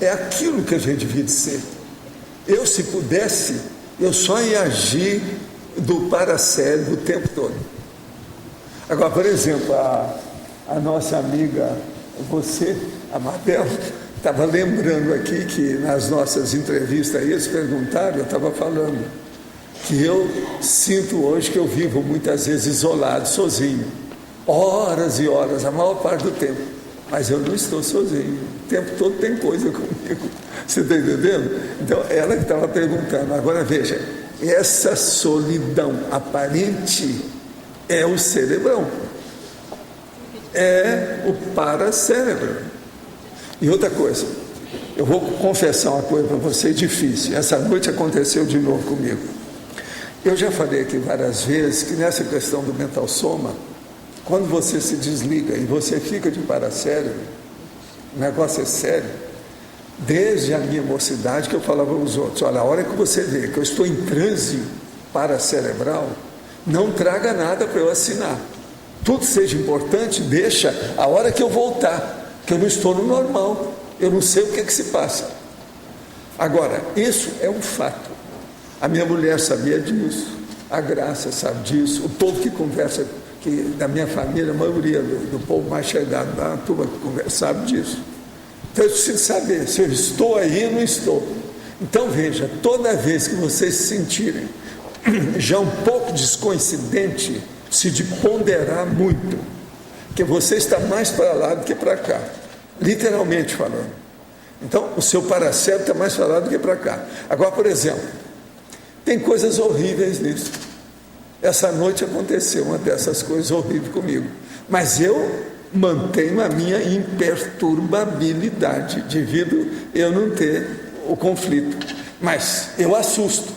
É aquilo que a gente devia de ser. Eu, se pudesse, eu só ia agir do paracérebro o tempo todo. Agora, por exemplo, a nossa amiga, você, a Mabel, estava lembrando aqui que nas nossas entrevistas aí, eles perguntaram, eu estava falando, que eu sinto hoje que eu vivo muitas vezes isolado, sozinho, horas e horas, a maior parte do tempo. Mas eu não estou sozinho, o tempo todo tem coisa comigo, você está entendendo? Então, ela que estava perguntando. Agora veja, essa solidão aparente é o cerebrão, é o paracérebro. E outra coisa, eu vou confessar uma coisa para você difícil, essa noite aconteceu de novo comigo. Eu já falei aqui várias vezes que nessa questão do mental soma, quando você se desliga e você fica de paracérebro, o negócio é sério. Desde a minha mocidade que eu falava aos outros, olha, a hora que você vê que eu estou em transe paracerebral, não traga nada para eu assinar. Tudo seja importante, deixa a hora que eu voltar, que eu não estou no normal, eu não sei o que se passa. Agora, isso é um fato. A minha mulher sabia disso, a Graça sabe disso, o povo que conversa que da minha família, a maioria do povo mais chegado lá, a turma que conversa, sabe disso. Então eu preciso saber se eu estou aí ou não estou. Então veja, toda vez que vocês se sentirem já um pouco descoincidente, se de ponderar muito, que você está mais para lá do que para cá, literalmente falando. Então o seu paracérebro está mais para lá do que para cá. Agora, por exemplo, tem coisas horríveis nisso. Essa noite aconteceu uma dessas coisas horríveis comigo, mas eu mantenho a minha imperturbabilidade devido eu não ter o conflito, mas eu assusto,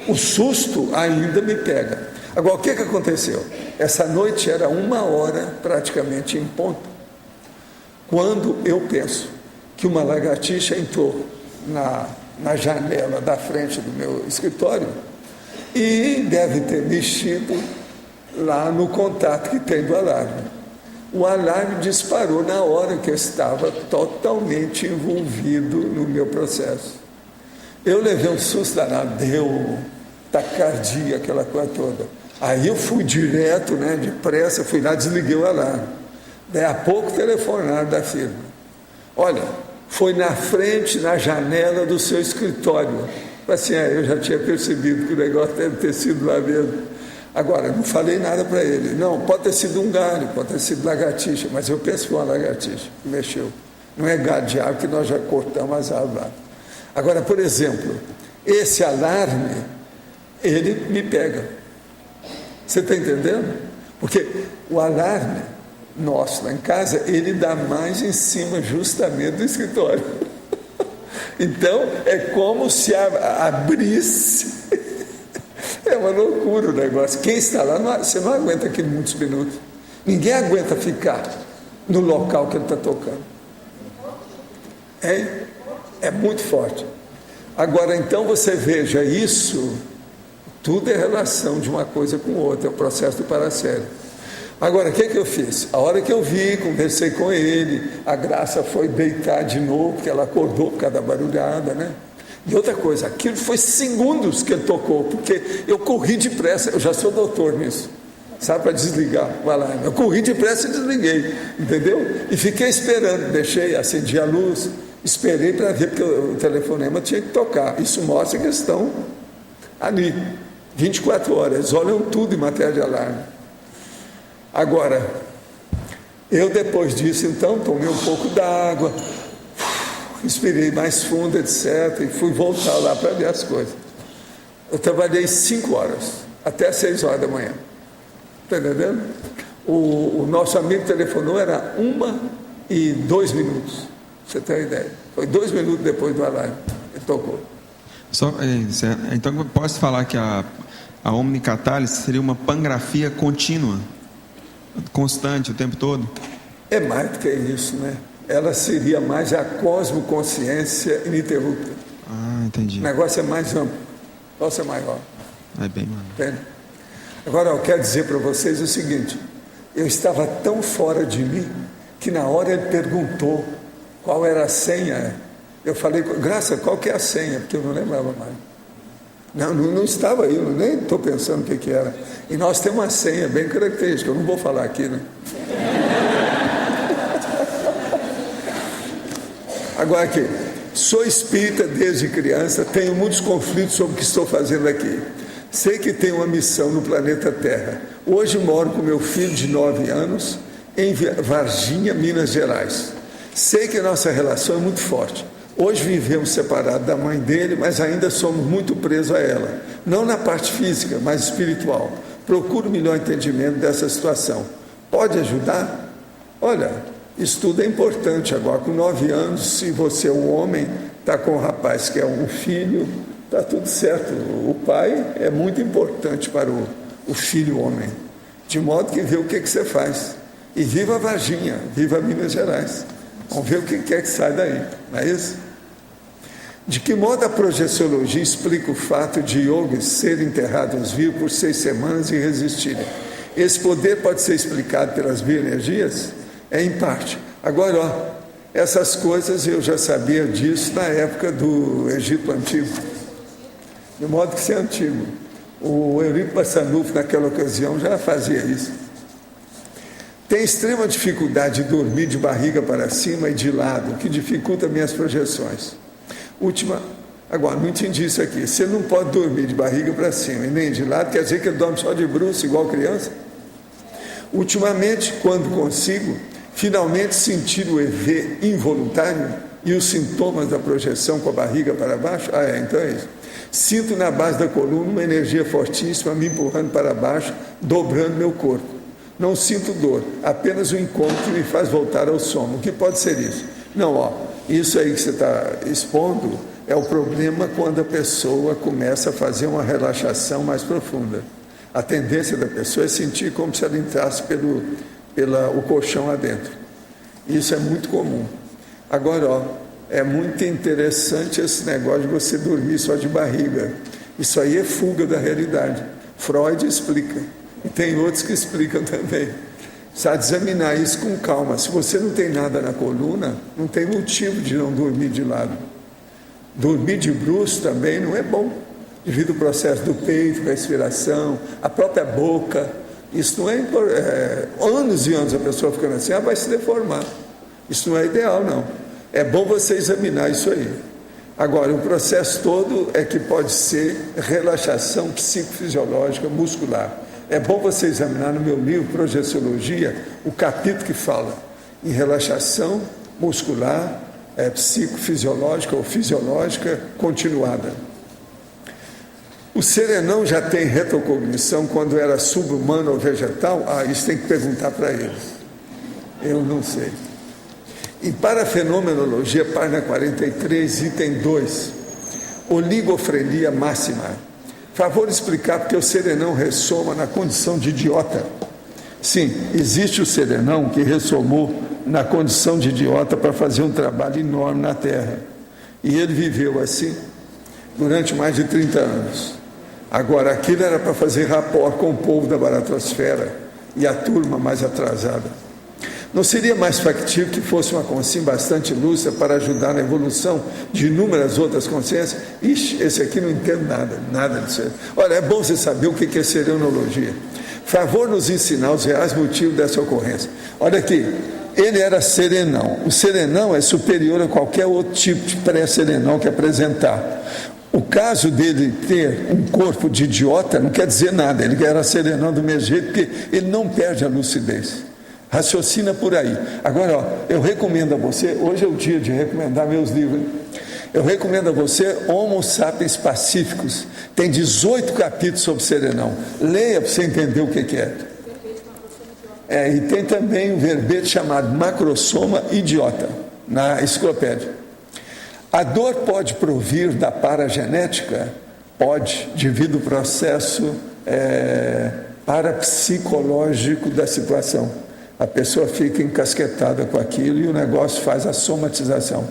o susto ainda me pega. Agora, o que aconteceu? Essa noite era 1h praticamente em ponto, quando eu penso que uma lagartixa entrou na janela da frente do meu escritório e deve ter mexido lá no contato que tem do alarme. O alarme disparou na hora que eu estava totalmente envolvido no meu processo. Eu levei um susto danado, deu taquicardia, aquela coisa toda. Aí eu fui direto, depressa, fui lá, desliguei o alarme. Daí a pouco telefonaram da firma. Olha, foi na frente, na janela do seu escritório. Assim, eu já tinha percebido que o negócio deve ter sido lá mesmo. Agora, não falei nada para ele. Não, pode ter sido um galho, pode ter sido lagartixa, mas eu penso que foi uma lagartixa que mexeu. Não é galho de árvore, que nós já cortamos as árvores lá. Agora, por exemplo, esse alarme, ele me pega. Você está entendendo? Porque o alarme nosso lá em casa, ele dá mais em cima justamente do escritório. Então, é como se abrisse. É uma loucura o negócio. Quem está lá, você não aguenta aqui muitos minutos. Ninguém aguenta ficar no local que ele está tocando. É muito forte. Agora, então, você veja isso, tudo é relação de uma coisa com outra, é o processo do paracérebro. Agora, o que eu fiz? A hora que eu vi, conversei com ele, a Graça foi deitar de novo, porque ela acordou por causa da barulhada, E outra coisa, aquilo foi segundos que ele tocou, porque eu corri depressa, eu já sou doutor nisso, sabe, para desligar o alarme. Eu corri depressa e desliguei, entendeu? E fiquei esperando, acendi a luz, esperei para ver, porque o telefonema tinha que tocar. Isso mostra que estão ali, 24 horas, eles olham tudo em matéria de alarme. Agora, eu depois disso, então, tomei um pouco d'água, respirei mais fundo, etc., e fui voltar lá para ver as coisas. Eu trabalhei 5 horas, até 6 horas da manhã. Está entendendo? O nosso amigo telefonou, era 1h02, você tem uma ideia. Foi 2 minutos depois do alarme, ele tocou. Então, posso falar que a omnicatálise seria uma pangrafia contínua, constante, o tempo todo? É mais do que isso, Ela seria mais a cosmoconsciência ininterrupta. Entendi. O negócio é mais amplo, o negócio é maior. É bem maior. Entende? Agora, eu quero dizer para vocês o seguinte, eu estava tão fora de mim, que na hora ele perguntou qual era a senha. Eu falei, Graça, qual que é a senha? Porque eu não lembrava mais. Não estava aí, eu nem estou pensando o que era. E nós temos uma senha bem característica, eu não vou falar aqui, Agora aqui, sou espírita desde criança, tenho muitos conflitos sobre o que estou fazendo aqui. Sei que tenho uma missão no planeta Terra. Hoje moro com meu filho de 9 anos em Varginha, Minas Gerais. Sei que a nossa relação é muito forte. Hoje vivemos separados da mãe dele, mas ainda somos muito presos a ela. Não na parte física, mas espiritual. Procuro melhor entendimento dessa situação. Pode ajudar? Olha, isso tudo é importante. Agora, com 9 anos, se você é um homem, está com um rapaz que é um filho, está tudo certo. O pai é muito importante para o filho homem. De modo que vê o que você faz. E viva Varginha, viva Minas Gerais. Vamos ver o que quer que sai daí, não é isso? De que modo a projeciologia explica o fato de yogis serem enterrados vivos por 6 semanas e resistirem? Esse poder pode ser explicado pelas bioenergias? Em parte. Agora, essas coisas eu já sabia disso na época do Egito Antigo. De modo que isso é antigo. O Eurico Bassanufo, naquela ocasião, já fazia isso. Tem extrema dificuldade de dormir de barriga para cima e de lado, o que dificulta minhas projeções. Agora, não entendi isso aqui. Você não pode dormir de barriga para cima e nem de lado, quer dizer que ele dorme só de bruços, igual criança? Ultimamente, quando consigo, finalmente sentir o EV involuntário e os sintomas da projeção com a barriga para baixo, então é isso. Sinto na base da coluna uma energia fortíssima me empurrando para baixo, dobrando meu corpo. Não sinto dor, apenas um incômodo que me faz voltar ao sono. O que pode ser isso? Não, isso aí que você está expondo é o problema quando a pessoa começa a fazer uma relaxação mais profunda. A tendência da pessoa é sentir como se ela entrasse pelo colchão adentro. Isso é muito comum. Agora, é muito interessante esse negócio de você dormir só de barriga. Isso aí é fuga da realidade. Freud explica. E tem outros que explicam também. Precisa examinar isso com calma. Se você não tem nada na coluna, não tem motivo de não dormir de lado. Dormir de bruços também não é bom, devido ao processo do peito, respiração, a própria boca. Isso não é anos e anos a pessoa ficando assim, vai se deformar. Isso não é ideal, não. É bom você examinar isso aí. Agora, o processo todo é que pode ser relaxação psicofisiológica muscular. É bom você examinar no meu livro Projeciologia o capítulo que fala em relaxação muscular, psicofisiológica ou fisiológica continuada. O serenão já tem retrocognição quando era sub-humano ou vegetal? Isso tem que perguntar para eles. Eu não sei. E para a fenomenologia, página 43, item 2, oligofrenia máxima. Favor explicar porque o serenão ressoma na condição de idiota. Sim, existe o serenão que ressomou na condição de idiota para fazer um trabalho enorme na Terra. E ele viveu assim durante mais de 30 anos. Agora, aquilo era para fazer rapport com o povo da baratosfera e a turma mais atrasada. Não seria mais factível que fosse uma consciência bastante lúcida para ajudar na evolução de inúmeras outras consciências? Ixi, esse aqui não entendo nada disso. Olha, é bom você saber o que é serenologia. Favor nos ensinar os reais motivos dessa ocorrência. Olha aqui, ele era serenão. O serenão é superior a qualquer outro tipo de pré-serenão que apresentar. O caso dele ter um corpo de idiota não quer dizer nada. Ele era serenão do mesmo jeito, porque ele não perde a lucidez. Raciocina por aí. Agora, eu recomendo a você, hoje é o dia de recomendar meus livros, hein? Eu recomendo a você Homo Sapiens Pacíficos. Tem 18 capítulos sobre serenão. Leia para você entender o que é. E tem também um verbete chamado Macrosoma Idiota, na enciclopédia. A dor pode provir da paragenética? Pode, devido ao processo parapsicológico da situação. A pessoa fica encasquetada com aquilo e o negócio faz a somatização.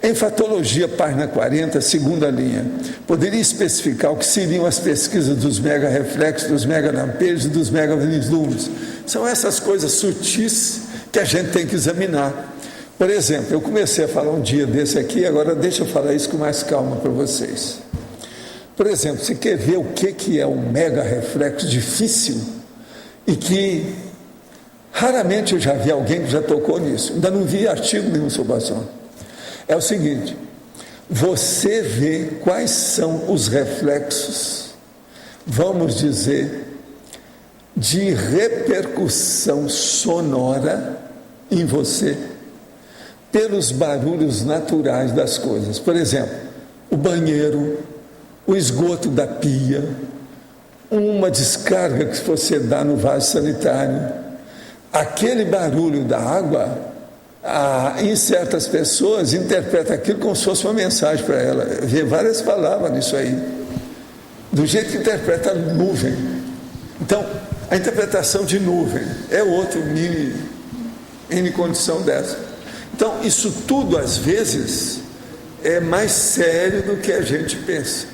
Enfatologia, página 40, segunda linha. Poderia especificar o que seriam as pesquisas dos mega-reflexos, dos mega-lampejos e dos mega-vislumbres? São essas coisas sutis que a gente tem que examinar. Por exemplo, eu comecei a falar um dia desse aqui, agora deixa eu falar isso com mais calma para vocês. Por exemplo, você quer ver o que é um mega-reflexo difícil e que raramente eu já vi alguém que já tocou nisso. Ainda não vi artigo nenhum sobre o assunto. É o seguinte, você vê quais são os reflexos, vamos dizer, de repercussão sonora em você, pelos barulhos naturais das coisas. Por exemplo, o banheiro, o esgoto da pia, uma descarga que você dá no vaso sanitário, aquele barulho da água, em certas pessoas interpreta aquilo como se fosse uma mensagem para ela. Vê várias palavras nisso aí, do jeito que interpreta a nuvem. Então, a interpretação de nuvem é outra mini condição dessa. Então, isso tudo às vezes é mais sério do que a gente pensa.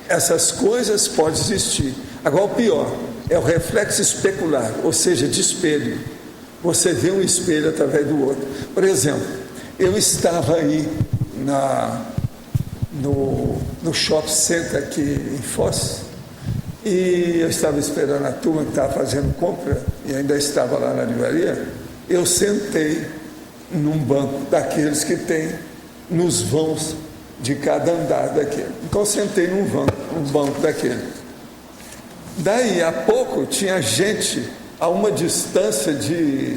Essas coisas podem existir. Agora, o pior é o reflexo especular, ou seja, de espelho. Você vê um espelho através do outro. Por exemplo, eu estava aí no shopping center aqui em Foz, e e eu estava esperando a turma que estava fazendo compra, e ainda estava lá na livraria. Eu sentei num banco daqueles que tem nos vãos de cada andar daquele. Então eu sentei num banco daquele. Daí a pouco tinha gente a uma distância de,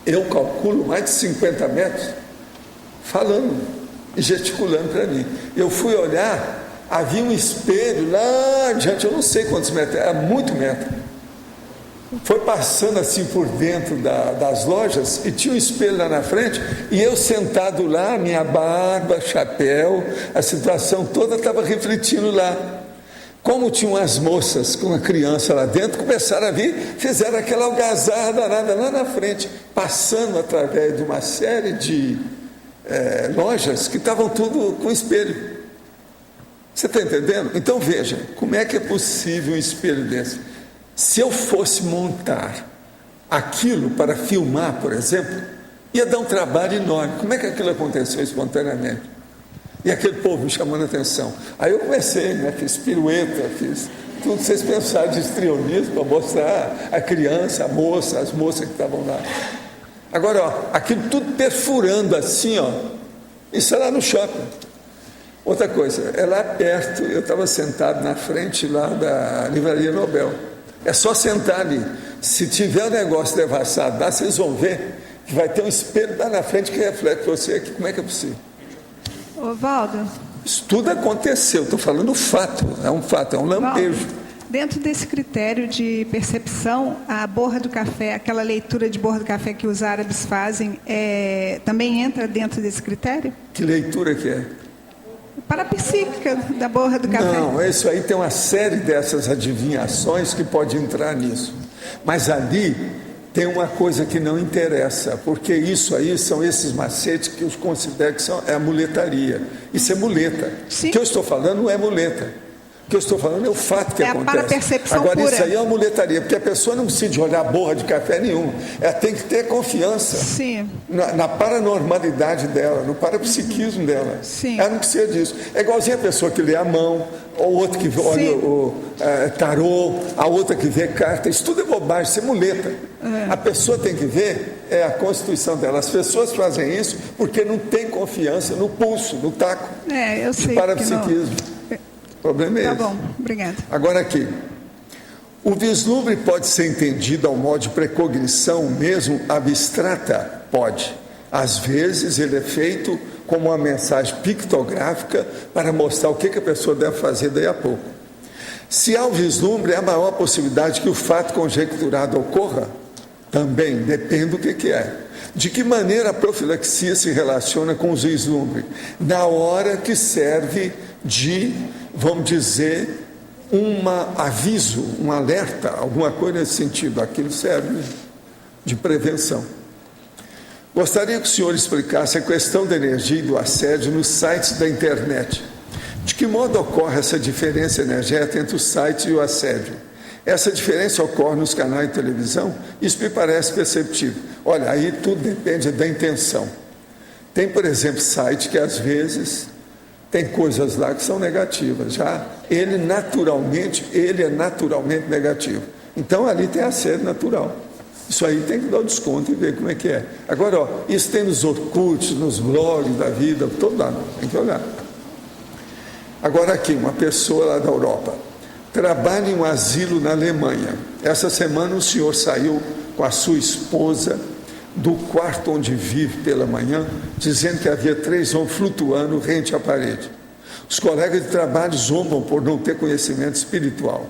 eu calculo, mais de 50 metros, falando e gesticulando para mim. Eu fui olhar, havia um espelho lá adiante, eu não sei quantos metros, era muito metro. Foi passando assim por dentro das lojas e tinha um espelho lá na frente, e eu sentado lá, minha barba, chapéu, a situação toda estava refletindo lá. Como tinham as moças com a criança lá dentro, começaram a vir, fizeram aquela algazarra danada lá na frente, passando através de uma série de lojas que estavam tudo com espelho. Você está entendendo? Então veja, como é que é possível um espelho desse? Se eu fosse montar aquilo para filmar, por exemplo, ia dar um trabalho enorme. Como é que aquilo aconteceu espontaneamente? E aquele povo me chamando a atenção. Aí eu comecei, fiz pirueta, fiz tudo que vocês pensaram de histrionismo para mostrar a criança, a moça, as moças que estavam lá. Agora, aquilo tudo perfurando assim, isso é lá no shopping. Outra coisa, é lá perto, eu estava sentado na frente lá da Livraria Nobel. É só sentar ali. Se tiver um negócio devassado lá, vocês vão ver que vai ter um espelho lá na frente que reflete você aqui. Como é que é possível? Valdo. Isso tudo aconteceu, estou falando fato, é um fato, é um lampejo. Valdo, dentro desse critério de percepção, a borra do café, aquela leitura de borra do café que os árabes fazem, também entra dentro desse critério? Que leitura que é? Parapsíquica da borra do café. Não, isso aí tem uma série dessas adivinhações que pode entrar nisso. Mas ali tem uma coisa que não interessa, porque isso aí são esses macetes que eu considero que é a muletaria. Isso é muleta. Sim. O que eu estou falando não é muleta. O que eu estou falando é o fato que acontece. É a parapercepção Agora, pura. isso aí é uma muletaria, porque a pessoa não precisa de olhar borra de café nenhuma. Ela tem que ter confiança na paranormalidade dela, no parapsiquismo dela. Sim. Ela não precisa disso. É igualzinho a pessoa que lê a mão, ou outro que olha o tarô, a outra que vê carta. Isso tudo é bobagem, isso é muleta. A pessoa tem que ver a constituição dela. As pessoas fazem isso porque não tem confiança no pulso, no taco eu sei de parapsiquismo. O problema é esse. Tá bom, obrigada. Agora aqui, o vislumbre pode ser entendido ao modo de precognição mesmo abstrata? Pode. Às vezes ele é feito como uma mensagem pictográfica para mostrar o que a pessoa deve fazer daí a pouco. Se há o vislumbre, é a maior possibilidade que o fato conjecturado ocorra? Também, depende do que é. De que maneira a profilaxia se relaciona com o vislumbre? Na hora que serve de, vamos dizer, um aviso, um alerta, alguma coisa nesse sentido. Aquilo serve de prevenção. Gostaria que o senhor explicasse a questão da energia e do assédio nos sites da internet. De que modo ocorre essa diferença energética entre o site e o assédio? Essa diferença ocorre nos canais de televisão? Isso me parece perceptível. Olha, aí tudo depende da intenção. Tem, por exemplo, site que às vezes tem coisas lá que são negativas. Já ele é naturalmente negativo. Então ali tem assédio natural. Isso aí tem que dar o desconto e ver como é que é. Agora, isso tem nos Orkuts, nos blogs da vida, todo lado, tem que olhar. Agora aqui, uma pessoa lá da Europa, trabalha em um asilo na Alemanha. Essa semana o senhor saiu com a sua esposa do quarto onde vive pela manhã, dizendo que havia 3 homens flutuando rente à parede. Os colegas de trabalho zombam por não ter conhecimento espiritual.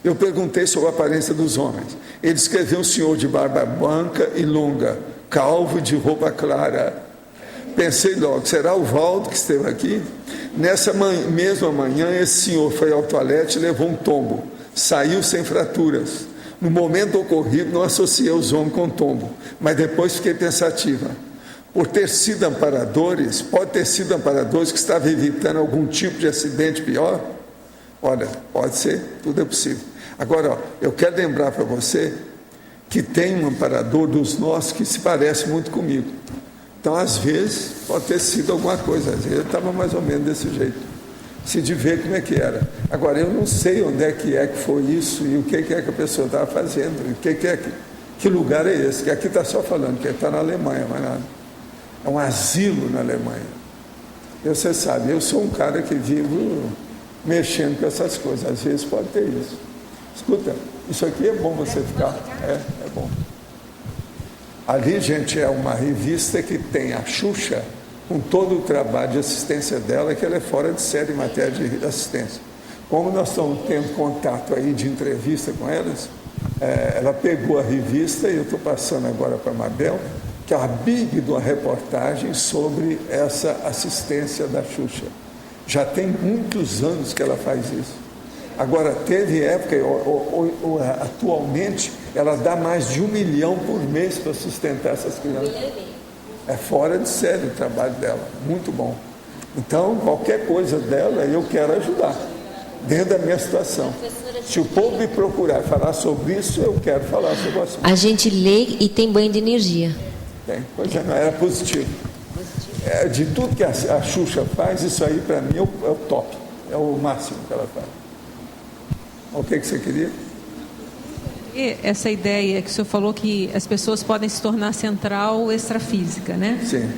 Eu perguntei sobre a aparência dos homens. Ele descreveu um senhor de barba branca e longa, calvo e de roupa clara. Pensei logo, será o Valdo que esteve aqui? Nessa mesma manhã, esse senhor foi ao toalete e levou um tombo. Saiu sem fraturas. No momento ocorrido, não associei os homens com tombo, mas depois fiquei pensativa. Por ter sido amparadores, pode ter sido amparadores que estavam evitando algum tipo de acidente pior? Olha, pode ser, tudo é possível. Agora, eu quero lembrar para você que tem um amparador dos nossos que se parece muito comigo. Então, às vezes, pode ter sido alguma coisa, às vezes estava mais ou menos desse jeito. de ver como é que era. Agora, eu não sei onde é que foi isso e o que é que a pessoa estava fazendo, e que lugar é esse, que aqui está só falando que está na Alemanha, mas nada. É um asilo na Alemanha. Você sabe, eu sou um cara que vivo mexendo com essas coisas, às vezes pode ter isso. Escuta, isso aqui é bom você ficar, é bom. Ali, gente, é uma revista que tem a Xuxa, com todo o trabalho de assistência dela, que ela é fora de série em matéria de assistência. Como nós estamos tendo contato aí de entrevista com elas, ela pegou a revista e eu estou passando agora para a Mabel, que é uma big de uma reportagem sobre essa assistência da Xuxa. Já tem muitos anos que ela faz isso. Agora, teve época, atualmente, ela dá mais de 1 milhão por mês para sustentar essas crianças. É fora de série o trabalho dela, muito bom. Então, qualquer coisa dela, eu quero ajudar, dentro da minha situação. Se o povo me procurar falar sobre isso, eu quero falar sobre o assunto. A gente lê e tem banho de energia. Tem, pois é, não era positivo. De tudo que a Xuxa faz, isso aí para mim é o top, é o máximo que ela faz. O que você queria? E essa ideia que o senhor falou que as pessoas podem se tornar central extrafísica, né? Sim.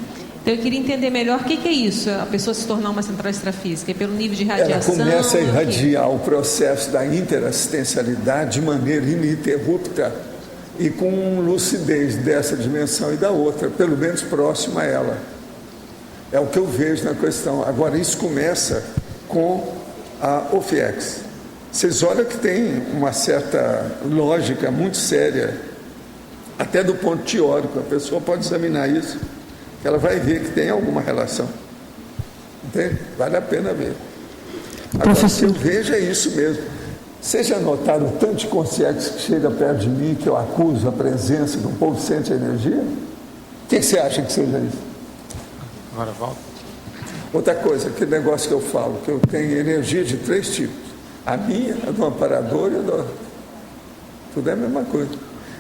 Então eu queria entender melhor o que é isso, a pessoa se tornar uma central extrafísica, é pelo nível de radiação? Ela começa a irradiar o processo da interassistencialidade de maneira ininterrupta e com lucidez dessa dimensão e da outra, pelo menos próxima a ela. É o que eu vejo na questão. Agora, isso começa com a OFIEX. Vocês olham que tem uma certa lógica muito séria, até do ponto teórico, a pessoa pode examinar isso, que ela vai ver que tem alguma relação. Entende? Vale a pena ver. Agora, o que eu vejo é isso mesmo. Vocês já notaram o tanto de consciência que chega perto de mim, que eu acuso a presença, que o povo sente a energia? O que você acha que seja isso? Agora volta. Outra coisa, aquele negócio que eu falo, que eu tenho energia de 3 tipos. A minha, a do amparador e a do... Tudo é a mesma coisa.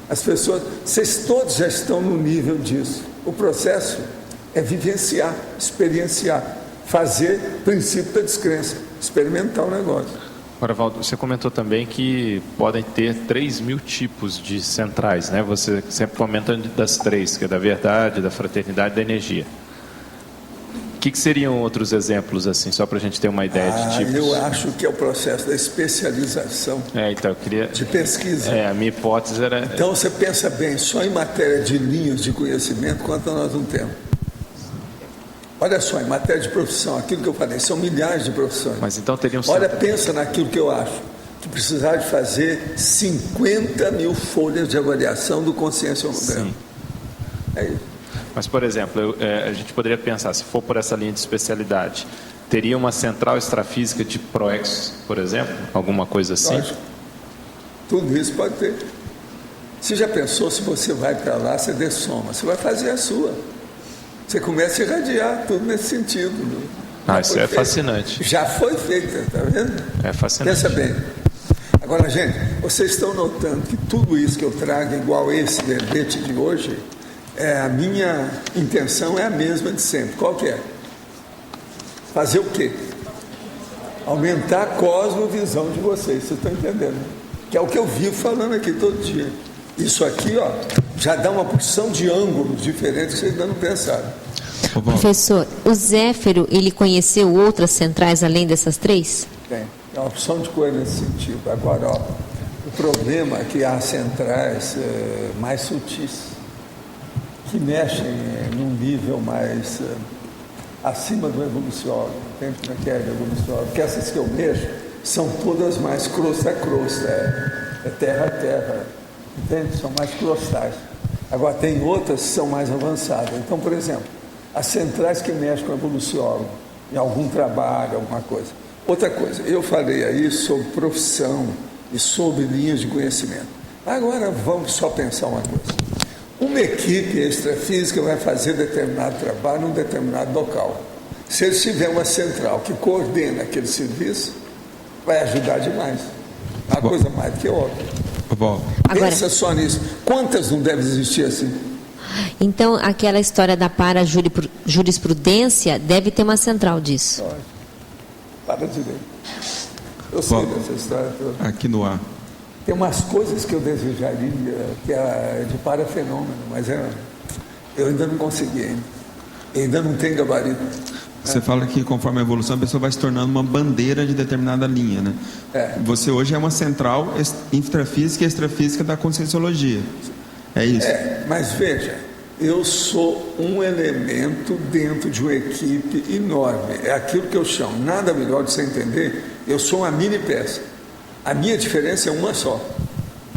As pessoas, vocês todos já estão no nível disso. O processo é vivenciar, experienciar, fazer princípio da descrença, experimentar o negócio. Agora, Valdo, você comentou também que podem ter 3.000 tipos de centrais, né? Você sempre comenta das 3, que é da verdade, da fraternidade e da energia. O que seriam outros exemplos, assim, só para a gente ter uma ideia de tipos? Eu acho que é o processo da especialização então, eu queria... de pesquisa. A minha hipótese era... Então, você pensa bem, só em matéria de linhas de conhecimento, quanto nós não temos. Olha só, em matéria de profissão, aquilo que eu falei, são milhares de profissões. Mas então teriam... Olha, pensa naquilo que eu acho, que precisar de fazer 50.000 folhas de avaliação do consciência holograma. É isso. Mas, por exemplo, a gente poderia pensar, se for por essa linha de especialidade, teria uma central extrafísica de ProEx, por exemplo? Alguma coisa assim? Lógico. Tudo isso pode ter. Você já pensou, se você vai para lá, você dessoma, você vai fazer a sua. Você começa a irradiar, tudo nesse sentido. Isso é fascinante. Já foi feita, está vendo? É fascinante. Pensa bem. Agora, gente, vocês estão notando que tudo isso que eu trago, igual esse verbete de hoje, a minha intenção é a mesma de sempre. Qual que é? Fazer o quê? Aumentar a cosmovisão de vocês. Vocês estão entendendo? Que é o que eu vivo falando aqui todo dia. Isso aqui, ó, já dá uma porção de ângulos diferentes que vocês ainda não pensaram. Professor, o Zéfiro, ele conheceu outras centrais além dessas 3? Tem. É uma opção de coisa nesse sentido. Agora, ó, o problema é que há centrais mais sutis, que mexem num nível mais acima do evoluciólogo. Entende como é que é do evoluciólogo? Porque essas que eu mexo são todas mais crosta a crosta, é terra a terra, entende? São mais crostais. Agora, tem outras que são mais avançadas. Então, por exemplo, as centrais que mexem com o evoluciólogo, em algum trabalho, alguma coisa. Outra coisa, eu falei aí sobre profissão e sobre linhas de conhecimento. Agora, vamos só pensar uma coisa. Uma equipe extrafísica vai fazer determinado trabalho em um determinado local. Se eles tiverem uma central que coordena aquele serviço, vai ajudar demais. É uma coisa mais do que óbvia. Pensa só nisso. Quantas não devem existir assim? Então, aquela história da parajurisprudência deve ter uma central disso. para direito. Eu sei dessa história toda. Aqui no ar. Tem umas coisas que eu desejaria, que é de parafenômeno, mas eu ainda não consegui ainda. Eu ainda não tenho gabarito. Você fala que conforme a evolução a pessoa vai se tornando uma bandeira de determinada linha, né? Você hoje é uma central intrafísica e extrafísica da conscienciologia. É isso? Mas veja, eu sou um elemento dentro de uma equipe enorme. É aquilo que eu chamo, nada melhor de você entender, eu sou uma mini peça. A minha diferença é uma só.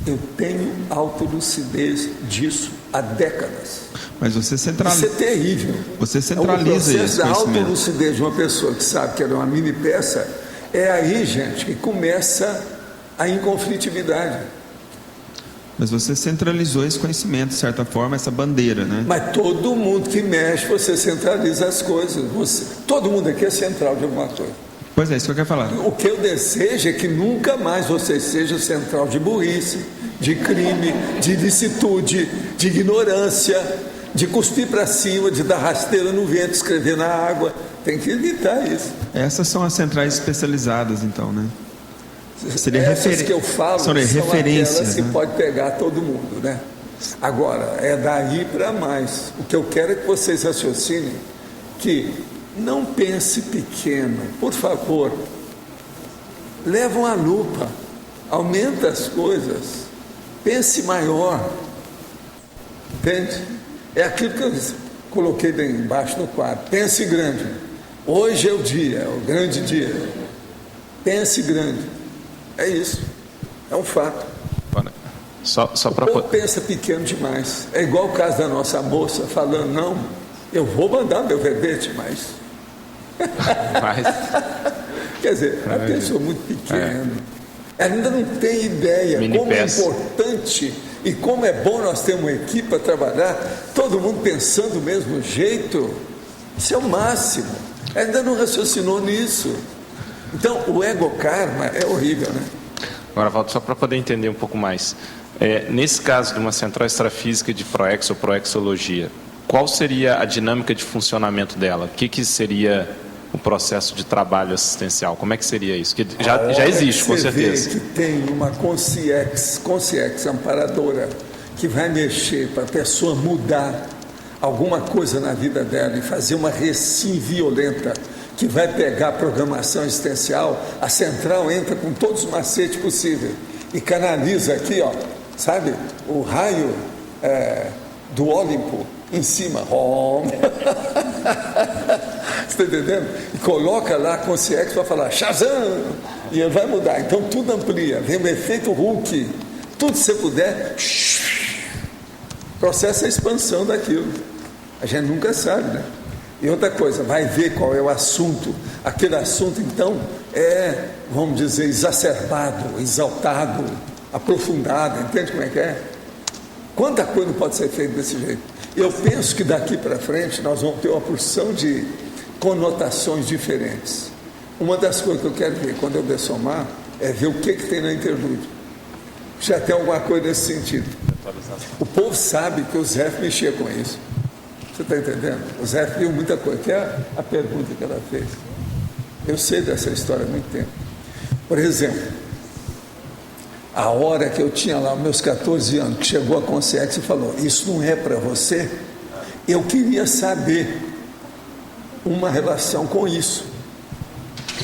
Eu tenho autolucidez disso há décadas. Mas você centraliza. Isso é terrível. Você centraliza isso. O processo da autolucidez de uma pessoa que sabe que ela é uma mini peça, é aí, gente, que começa a inconflitividade. Mas você centralizou esse conhecimento, de certa forma, essa bandeira, né? Mas todo mundo que mexe, você centraliza as coisas. Todo mundo aqui é central de alguma coisa. Pois é, isso que eu quero falar. O que eu desejo é que nunca mais você seja central de burrice, de crime, de ilicitude, de ignorância, de cuspir para cima, de dar rasteira no vento, escrever na água. Tem que evitar isso. Essas são as centrais especializadas, então, né? Essas que eu falo são referências, aquelas que né? pode pegar todo mundo, né? Agora, é daí para mais. O que eu quero é que vocês raciocinem que não pense pequeno, por favor. Leva uma lupa, aumenta as coisas, pense maior. Entende? É aquilo que eu coloquei daí embaixo no quadro. Pense grande. Hoje é o dia, é o grande dia. Pense grande. É isso. É um fato. Só para Ou pensa pequeno demais. É igual o caso da nossa moça falando, não, eu vou mandar meu verbete, mas... Quer dizer, a pessoa muito pequena. Ela ainda não tem ideia como é importante e como é bom nós termos uma equipe para trabalhar, todo mundo pensando do mesmo jeito. Isso é o máximo. Ela ainda não raciocinou nisso. Então, o ego-karma é horrível, né? Agora, Valdo, só para poder entender um pouco mais. Nesse caso de uma central extrafísica de proex ou proexologia, qual seria a dinâmica de funcionamento dela? O que seria o processo de trabalho assistencial? Como é que seria isso? Que já existe, com certeza. Vê que tem uma consciência amparadora que vai mexer para a pessoa mudar alguma coisa na vida dela e fazer uma recim violenta que vai pegar a programação existencial, a central entra com todos os macetes possíveis e canaliza aqui, ó, sabe, o raio do Olimpo em cima. Você está entendendo? E coloca lá a consciência para falar Shazam! E ele vai mudar. Então tudo amplia, vem o efeito Hulk, tudo que você puder, processa a expansão daquilo. A gente nunca sabe, né? E outra coisa, vai ver qual é o assunto. Aquele assunto, então, é, vamos dizer, exacerbado, exaltado, aprofundado. Entende como é que é? Quanta coisa não pode ser feita desse jeito? Eu penso que daqui para frente nós vamos ter uma porção de conotações diferentes. Uma das coisas que eu quero ver quando eu dessomar é ver o que tem na interlúdio. Já tem alguma coisa nesse sentido. O povo sabe que o Zé mexia com isso. Você está entendendo? O Zé viu muita coisa, que é a pergunta que ela fez. Eu sei dessa história há muito tempo. Por exemplo, a hora que eu tinha lá, meus 14 anos, que chegou a consciência e falou, isso não é para você, eu queria saber uma relação com isso.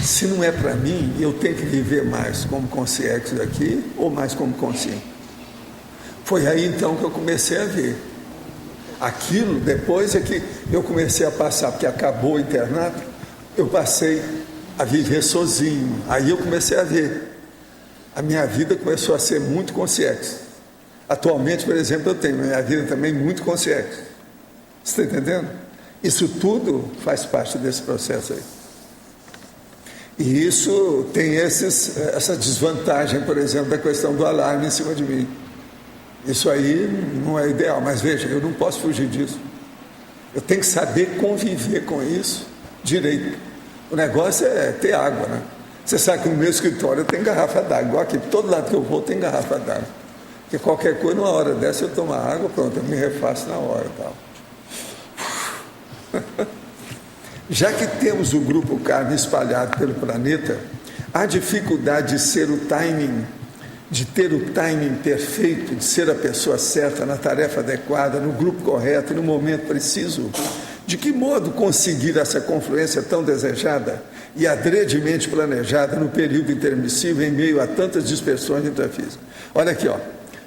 Se não é para mim, eu tenho que viver mais como consciência aqui ou mais como consciente. Foi aí então que eu comecei a ver. Aquilo, depois é que eu comecei a passar, porque acabou o internato, eu passei a viver sozinho. Aí eu comecei a ver. A minha vida começou a ser muito consciente. Atualmente, por exemplo, eu tenho minha vida também muito consciente. Você está entendendo? Isso tudo faz parte desse processo aí. E isso tem essa desvantagem, por exemplo, da questão do alarme em cima de mim. Isso aí não é ideal, mas veja, eu não posso fugir disso. Eu tenho que saber conviver com isso direito. O negócio é ter água, né? Você sabe que no meu escritório tem garrafa d'água, igual aqui, todo lado que eu vou tem garrafa d'água. Porque qualquer coisa, numa hora dessa, eu tomo água, pronto, eu me refaço na hora e tal. Já que temos o grupo carne espalhado pelo planeta, a dificuldade de ser o timing, de ter o timing perfeito, de ser a pessoa certa, na tarefa adequada, no grupo correto, no momento preciso. De que modo conseguir essa confluência tão desejada e adredemente planejada no período intermissivo em meio a tantas dispersões intrafísicas? Olha aqui, ó,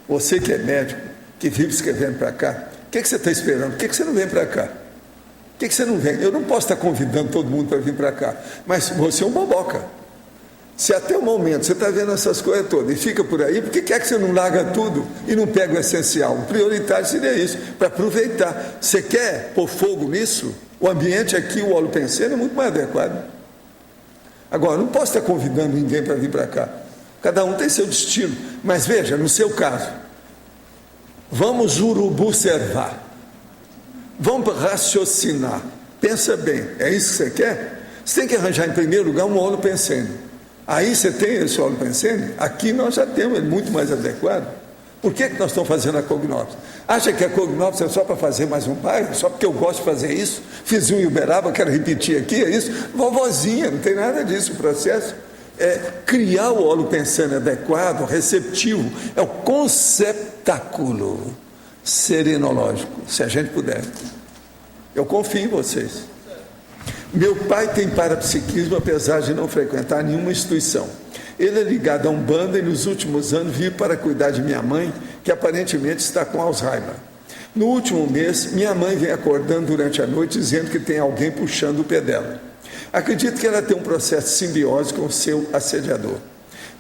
você que é médico, que vive escrevendo para cá, o que você está esperando? Por que você não vem para cá? Por que você não vem? Eu não posso estar convidando todo mundo para vir para cá, mas você é um boboca. Se até o momento você está vendo essas coisas todas e fica por aí, por que é que você não larga tudo e não pega o essencial? O prioritário seria isso, para aproveitar. Você quer pôr fogo nisso? O ambiente aqui, o holopensene, é muito mais adequado. Agora, não posso estar convidando ninguém para vir para cá. Cada um tem seu destino. Mas veja, no seu caso, vamos urubu-servar. Vamos raciocinar. Pensa bem, é isso que você quer? Você tem que arranjar, em primeiro lugar, um holopensene. Aí você tem esse holopensene, aqui nós já temos ele muito mais adequado. Por que nós estamos fazendo a cognópsia? Acha que a cognópsia é só para fazer mais um bairro? Só porque eu gosto de fazer isso? Fiz um em Uberaba, quero repetir aqui, é isso? Vovozinha, não tem nada disso. O processo é criar o holopensene adequado, receptivo, é o conceptáculo serenológico, se a gente puder. Eu confio em vocês. Meu pai tem parapsiquismo, apesar de não frequentar nenhuma instituição. Ele é ligado a Umbanda e nos últimos anos veio para cuidar de minha mãe, que aparentemente está com Alzheimer. No último mês, minha mãe vem acordando durante a noite dizendo que tem alguém puxando o pé dela. Acredito que ela tem um processo de simbiose com o seu assediador.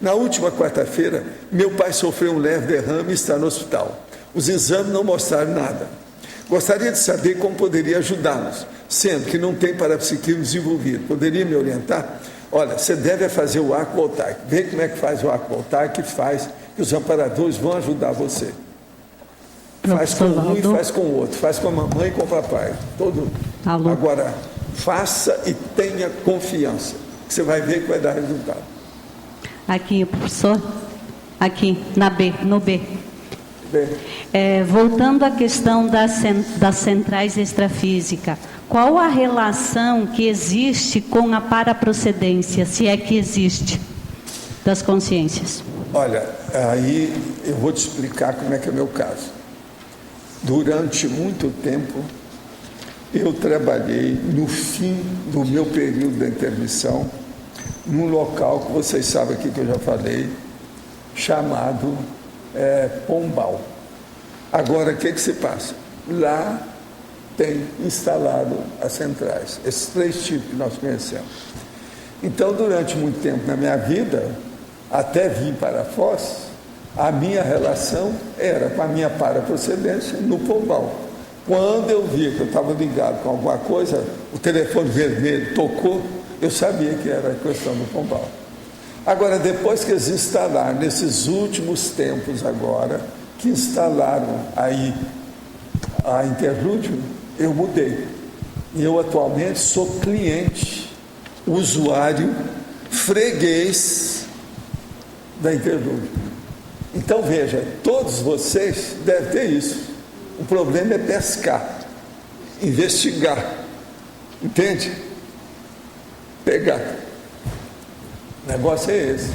Na última quarta-feira, meu pai sofreu um leve derrame e está no hospital. Os exames não mostraram nada. Gostaria de saber como poderia ajudá-los, sendo que não tem parapsiquismo desenvolvido. Poderia me orientar? Olha, você deve fazer o arco voltaico. Vê como é que faz o arco voltaico, que os amparadores vão ajudar você. Faz com um e faz com o outro. Faz com a mamãe e com o papai. Todo. Alô. Agora, faça e tenha confiança. Que você vai ver que vai dar resultado. Aqui, professor. Aqui, no B. Bem. Voltando à questão das centrais extrafísicas, qual a relação que existe com a paraprocedência, se é que existe, das consciências? Olha, aí eu vou te explicar como é que é o meu caso. Durante muito tempo, eu trabalhei no fim do meu período da intermissão, num local que vocês sabem aqui que eu já falei, chamado Pombal. Agora, o que se passa? Lá tem instalado as centrais, esses 3 tipos que nós conhecemos. Então, durante muito tempo na minha vida, até vir para Foz, a minha relação era com a minha paraprocedência no Pombal. Quando eu via que eu estava ligado com alguma coisa, o telefone vermelho tocou, eu sabia que era a questão do Pombal. Agora, depois que eles instalaram, nesses últimos tempos agora, que instalaram aí a Interlúdio, eu mudei. E eu atualmente sou cliente, usuário, freguês da Interlúdio. Então, veja, todos vocês devem ter isso. O problema é pescar, investigar, entende? Pegar. O negócio é esse,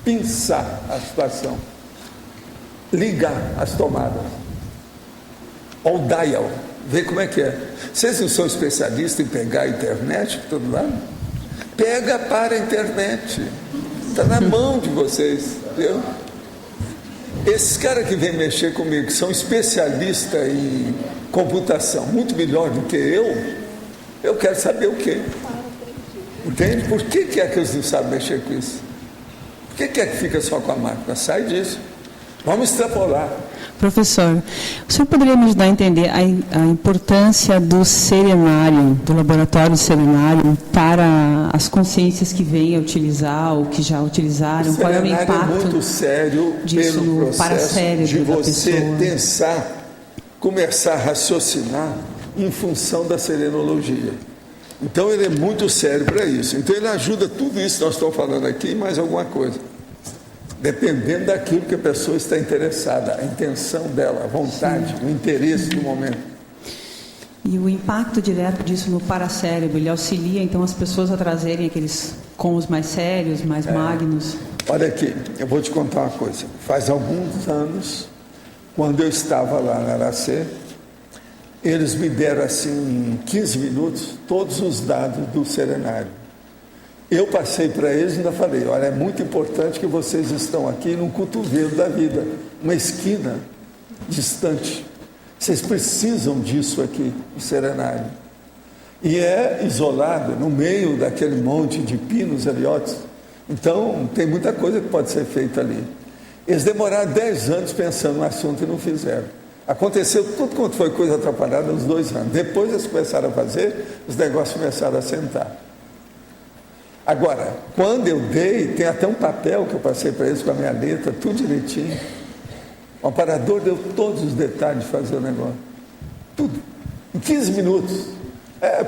pensar a situação, ligar as tomadas, ao dial, ver como é que é. Vocês não são especialistas em pegar a internet por todo lado? Pega para a internet, está na mão de vocês, viu? Esses caras que vêm mexer comigo, que são especialistas em computação, muito melhor do que eu quero saber o quê? Entende? Por que é que eles não sabem mexer com isso? Por que é que fica só com a máquina? Sai disso. Vamos extrapolar. Professor, o senhor poderia me ajudar a entender a importância do serenário, do laboratório serenário, para as consciências que vêm a utilizar ou que já utilizaram? Qual é o impacto é muito sério disso pelo no paracérebro de você da pessoa? pensar, começar a raciocinar em função da serenologia. Então ele é muito sério para isso. Então ele ajuda tudo isso que nós estamos falando aqui e mais alguma coisa. Dependendo daquilo que a pessoa está interessada, a intenção dela, a vontade, o interesse do momento. E o impacto direto disso no paracérebro, ele auxilia então as pessoas a trazerem aqueles cons mais sérios, mais magnos? Olha aqui, eu vou te contar uma coisa. Faz alguns anos, quando eu estava lá na Aracê, eles me deram assim, em 15 minutos, todos os dados do serenário. Eu passei para eles e ainda falei, olha, é muito importante que vocês estão aqui num cotovelo da vida, uma esquina distante. Vocês precisam disso aqui, o serenário. E é isolado, no meio daquele monte de pinos ali, então tem muita coisa que pode ser feita ali. Eles demoraram 10 anos pensando no assunto e não fizeram. Aconteceu tudo quanto foi coisa atrapalhada nos 2 anos. Depois eles começaram a fazer, os negócios começaram a sentar. Agora, quando eu dei, tem até um papel que eu passei para eles com a minha letra, tudo direitinho. O amparador deu todos os detalhes de fazer o negócio. Tudo. Em 15 minutos.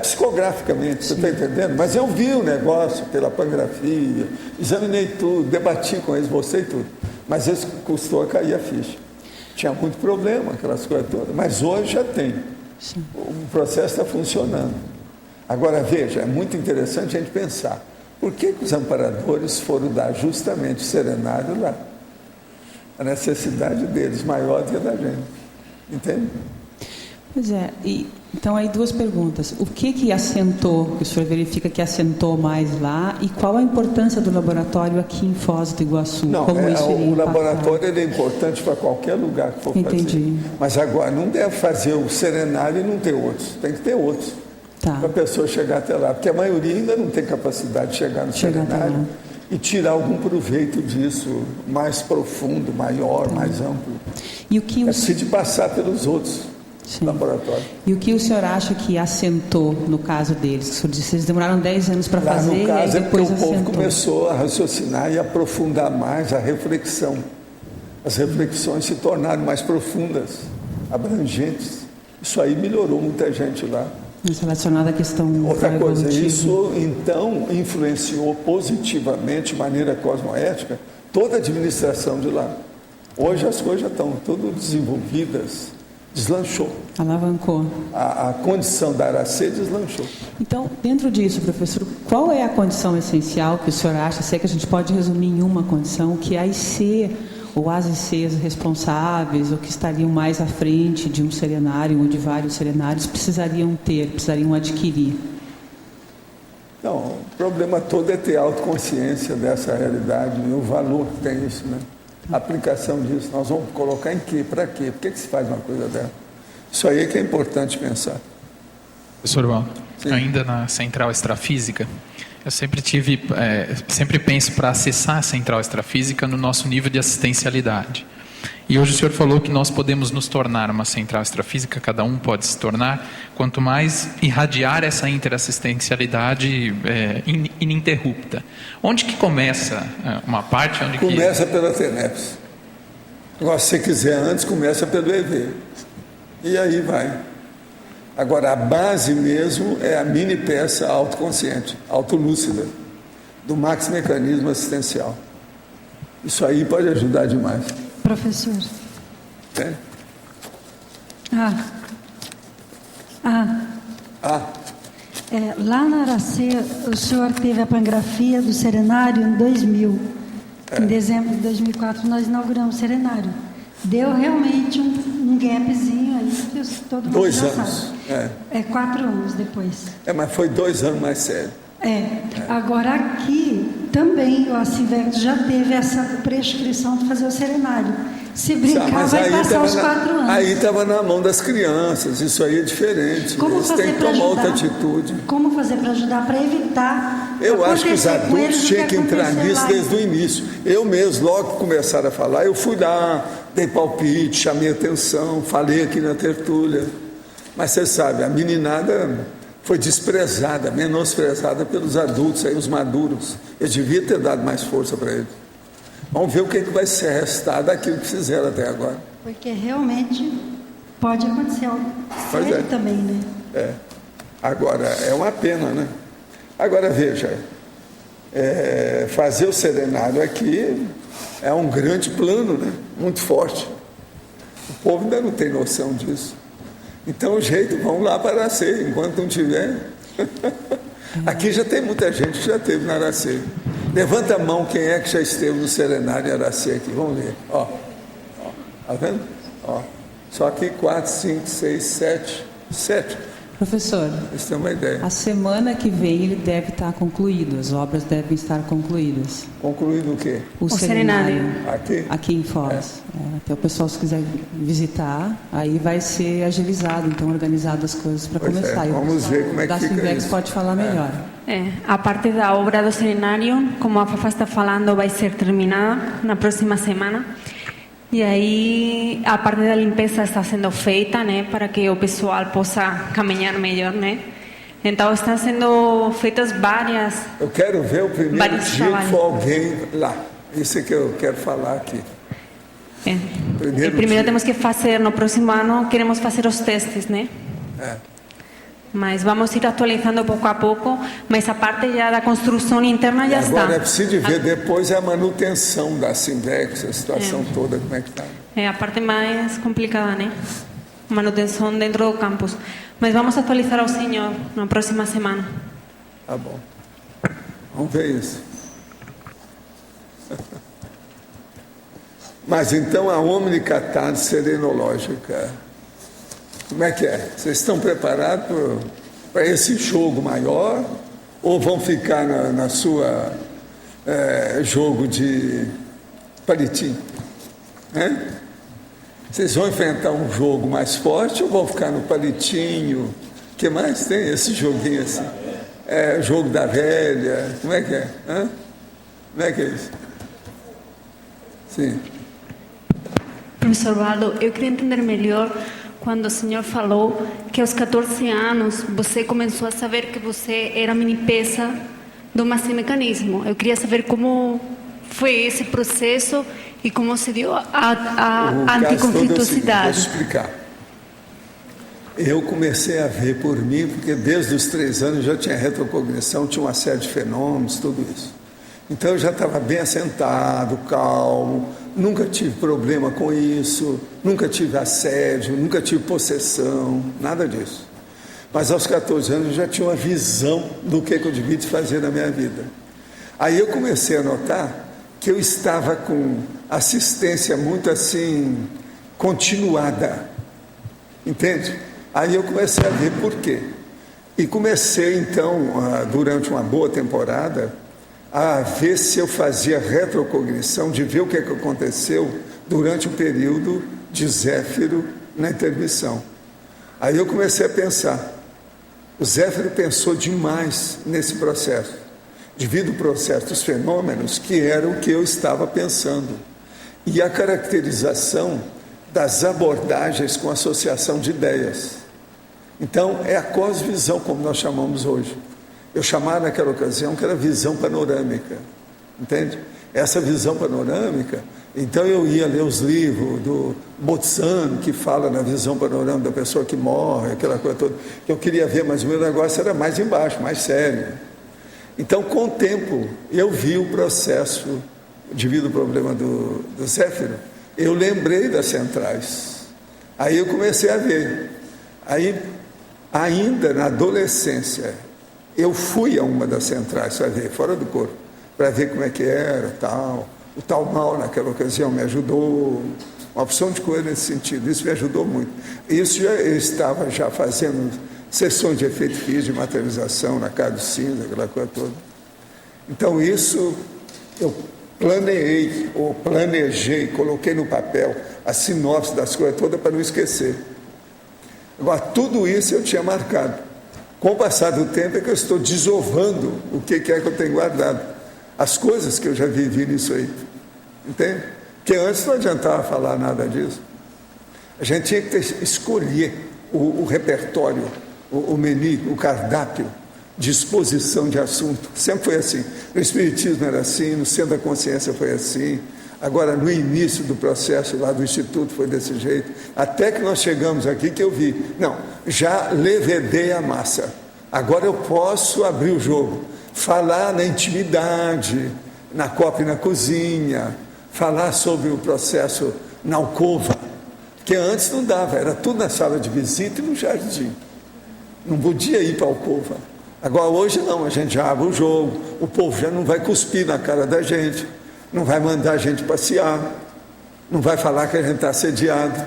Psicograficamente, você está entendendo? Mas eu vi o negócio pela pangrafia, examinei tudo, debati com eles, mostrei tudo. Mas isso custou a cair a ficha. Tinha muito problema, aquelas coisas todas. Mas hoje já tem. Sim. O processo está funcionando. Agora, veja, é muito interessante a gente pensar. Por que os amparadores foram dar justamente o serenário lá? A necessidade deles maior do que a da gente. Entende? Pois é. Então, aí 2 perguntas. O que assentou, que o senhor verifica que assentou mais lá, e qual a importância do laboratório aqui em Foz do Iguaçu? Não, como isso iria o impactar? laboratório ele é importante para qualquer lugar que for fazer. Mas agora, não deve fazer o serenário e não ter outros. Tem que ter outros. Para a pessoa chegar até lá. Porque a maioria ainda não tem capacidade de chegar no serenário e tirar algum proveito disso mais profundo, maior, mais amplo. E o que preciso passar pelos outros laboratórios. E o que o senhor acha que assentou no caso deles? O senhor disse que eles demoraram 10 anos para fazer. No caso e depois é porque o povo assentou. começou a raciocinar e aprofundar mais a reflexão. As reflexões se tornaram mais profundas, abrangentes. Isso aí melhorou muita gente lá. Mas relacionado à questão... Outra coisa, isso então influenciou positivamente, de maneira cosmoética, toda a administração de lá. Hoje as coisas já estão todas desenvolvidas, deslanchou. Alavancou. A condição da Aracê deslanchou. Então, dentro disso, professor, qual é a condição essencial que o senhor acha, se é que a gente pode resumir em uma condição, que a IC ou as ICs responsáveis, ou que estariam mais à frente de um serenário ou de vários serenários, precisariam adquirir? Não, o problema todo é ter autoconsciência dessa realidade e o valor que tem isso, né? A aplicação disso, nós vamos colocar em quê? Para quê? Por que se faz uma coisa dessa? Isso aí é que é importante pensar. Professor Waldo, ainda na central extrafísica, eu sempre penso para acessar a central extrafísica no nosso nível de assistencialidade. E hoje o senhor falou que nós podemos nos tornar uma central extrafísica, cada um pode se tornar, quanto mais irradiar essa interassistencialidade ininterrupta. Onde que começa uma parte? Começa pela TENEPS. Agora, se você quiser antes, começa pelo EV. E aí vai. Agora, a base mesmo é a mini peça autoconsciente, autolúcida, do maxi mecanismo assistencial. Isso aí pode ajudar demais. Professor. É? Lá na Aracê, o senhor teve a pangrafia do serenário em 2000. Em dezembro de 2004, nós inauguramos o serenário. Deu realmente um gapzinho aí, que todo mundo 2 já anos. sabe. 4 anos depois. Mas foi 2 anos mais sério. Agora aqui também o Civecto já teve essa prescrição de fazer o serenário. Se brincar, vai passar os 4 anos. Aí estava na mão das crianças, isso aí é diferente. Eles têm que tomar outra atitude. Como fazer para ajudar, para evitar? Eu acho que os adultos tinham que entrar nisso desde o início. Eu mesmo, logo que começaram a falar, eu fui lá, dei palpite, chamei atenção, falei aqui na tertúlia. Mas você sabe, a meninada foi desprezada, menosprezada pelos adultos, aí, os maduros. Eu devia ter dado mais força para eles. Vamos ver o que vai ser restado daquilo que fizeram até agora. Porque realmente pode acontecer algo sério também, né? Agora, é uma pena, né? Agora, veja, fazer o serenário aqui é um grande plano, né? Muito forte. O povo ainda não tem noção disso. Então, o jeito, vamos lá para Aracê, enquanto não tiver. Aqui já tem muita gente que já esteve na Aracê. Levanta a mão quem é que já esteve no Serenário em Aracê aqui, vamos ver. Ó, tá vendo? Ó, só aqui 4, 5, 6, 7. Professor, isso é uma ideia. A semana que vem ele deve estar concluído, as obras devem estar concluídas. Concluído o quê? O Serenário. Aqui em Foz. Até o pessoal, se quiser visitar, aí vai ser agilizado, então organizado as coisas para começar. Vamos ver como é que fica isso. Da Sinvex pode falar melhor. A parte da obra do Serenário, como a Fafá está falando, vai ser terminada na próxima semana. E aí a parte da limpeza está sendo feita, né, para que o pessoal possa caminhar melhor, né? Então estão sendo feitas várias. Eu quero ver o primeiro dia que for alguém lá. Isso é que eu quero falar aqui. Primeiro temos que fazer, no próximo ano queremos fazer os testes, né? Mas vamos ir atualizando pouco a pouco, mas a parte já da construção interna já está. Agora é preciso ver depois a manutenção da Sinvex, a situação toda, como é que está. É a parte mais complicada, né? Manutenção dentro do campus. Mas vamos atualizar ao senhor na próxima semana. Tá bom. Vamos ver isso. Mas então a omnicatarse serenológica, como é que é? Vocês estão preparados para esse jogo maior? Ou vão ficar na sua jogo de palitinho? Vocês vão enfrentar um jogo mais forte ou vão ficar no palitinho? O que mais tem esse joguinho assim? Jogo da velha, como é que é? Como é que é isso? Sim. Professor Waldo, eu queria entender melhor quando o senhor falou que aos 14 anos você começou a saber que você era mini-peça do Massi-Mecanismo. Eu queria saber como foi esse processo e como se deu a anticonflituosidade. Vou explicar. Eu comecei a ver por mim, porque desde os 3 anos já tinha retrocognição, tinha uma série de fenômenos, tudo isso. Então eu já estava bem assentado, calmo, nunca tive problema com isso, nunca tive assédio, nunca tive possessão, nada disso. Mas aos 14 anos eu já tinha uma visão do que eu devia fazer na minha vida. Aí eu comecei a notar que eu estava com assistência muito assim, continuada, entende? Aí eu comecei a ver por quê. E comecei então, durante uma boa temporada, a ver se eu fazia retrocognição, de ver o que aconteceu durante o período de Zéfiro na intermissão. Aí eu comecei a pensar, o Zéfiro pensou demais nesse processo, devido ao processo dos fenômenos, que era o que eu estava pensando, e a caracterização das abordagens com associação de ideias. Então, é a cosvisão, como nós chamamos hoje. Eu chamava naquela ocasião que era visão panorâmica, entende? Essa visão panorâmica, então eu ia ler os livros do Botsano, que fala na visão panorâmica da pessoa que morre, aquela coisa toda, que eu queria ver, mas o meu negócio era mais embaixo, mais sério. Então, com o tempo, eu vi o processo, devido ao problema do Zéfiro, eu lembrei das centrais. Aí eu comecei a ver. Aí, ainda na adolescência, eu fui a uma das centrais, para ver, fora do corpo, para ver como é que era, tal. O tal mal, naquela ocasião, me ajudou, uma opção de coisa nesse sentido, isso me ajudou muito. Isso eu estava já fazendo sessões de efeito físico, de materialização na casa do cinza, aquela coisa toda. Então isso eu planejei, coloquei no papel a sinopse das coisas todas para não esquecer. Agora, tudo isso eu tinha marcado. Com o passar do tempo é que eu estou desovando o que é que eu tenho guardado. As coisas que eu já vivi nisso aí. Entende? Porque antes não adiantava falar nada disso. A gente tinha que escolher o repertório, o menu, o cardápio de exposição de assunto. Sempre foi assim. No Espiritismo era assim, no Centro da Consciência foi assim. Agora, no início do processo lá do Instituto foi desse jeito. Até que nós chegamos aqui que eu vi. Não, já levedei a massa. Agora eu posso abrir o jogo. Falar na intimidade, na copa e na cozinha. Falar sobre o processo na alcova. Porque antes não dava, era tudo na sala de visita e no jardim. Não podia ir para a alcova. Agora hoje não, a gente já abre o jogo, o povo já não vai cuspir na cara da gente, não vai mandar a gente passear, não vai falar que a gente está assediado.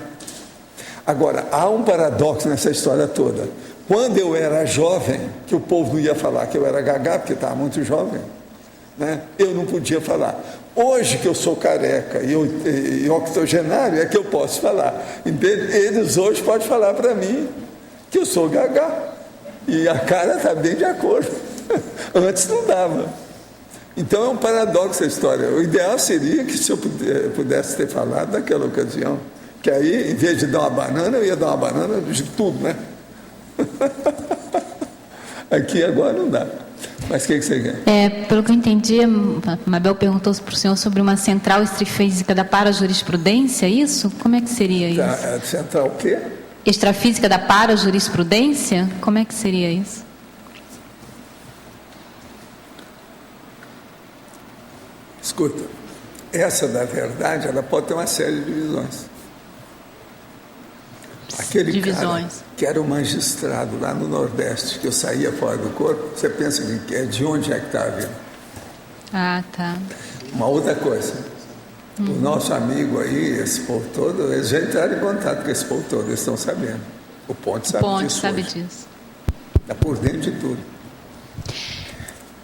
Agora, há um paradoxo nessa história toda. Quando eu era jovem, que o povo não ia falar que eu era gagá, porque estava muito jovem, né? Eu não podia falar. Hoje que eu sou careca e octogenário, é que eu posso falar. Eles hoje podem falar para mim que eu sou gagá. E a cara está bem de acordo. Antes não dava. Então é um paradoxo a história. O ideal seria que se eu pudesse ter falado naquela ocasião, que aí, em vez de dar uma banana, eu ia dar uma banana de tudo, né? Aqui agora não dá. Mas o que você quer? Pelo que eu entendi, a Mabel perguntou para o senhor sobre uma central extrafísica da parajurisprudência, isso? Como é que seria isso? Central o quê? Extrafísica da parajurisprudência? Como é que seria isso? Escuta, essa da verdade, ela pode ter uma série de divisões. Aquele cara que era o magistrado lá no Nordeste, que eu saía fora do corpo, você pensa que é de onde é que está vindo? Ah, tá. Uma outra coisa, o nosso amigo aí, esse povo todo, eles já entraram em contato com esse povo todo, eles estão sabendo. O Ponte sabe disso. Está por dentro de tudo.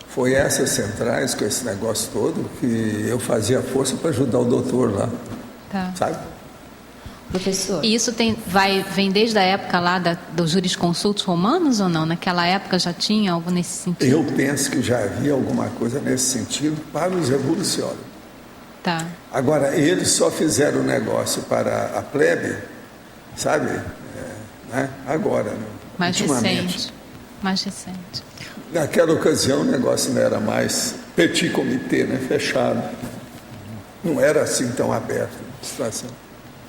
Foi essas centrais, com esse negócio todo, que eu fazia força para ajudar o doutor lá. Tá. Sabe? Professor. E isso vem desde a época lá dos jurisconsultos romanos ou não? Naquela época já tinha algo nesse sentido? Eu penso que já havia alguma coisa nesse sentido para os revolucionários. Tá. Agora, eles só fizeram o negócio para a plebe, sabe? Né? Agora, ultimamente. Mais recente. Naquela ocasião o negócio não era mais petit comité, né? Fechado. Não era assim tão aberto a situação.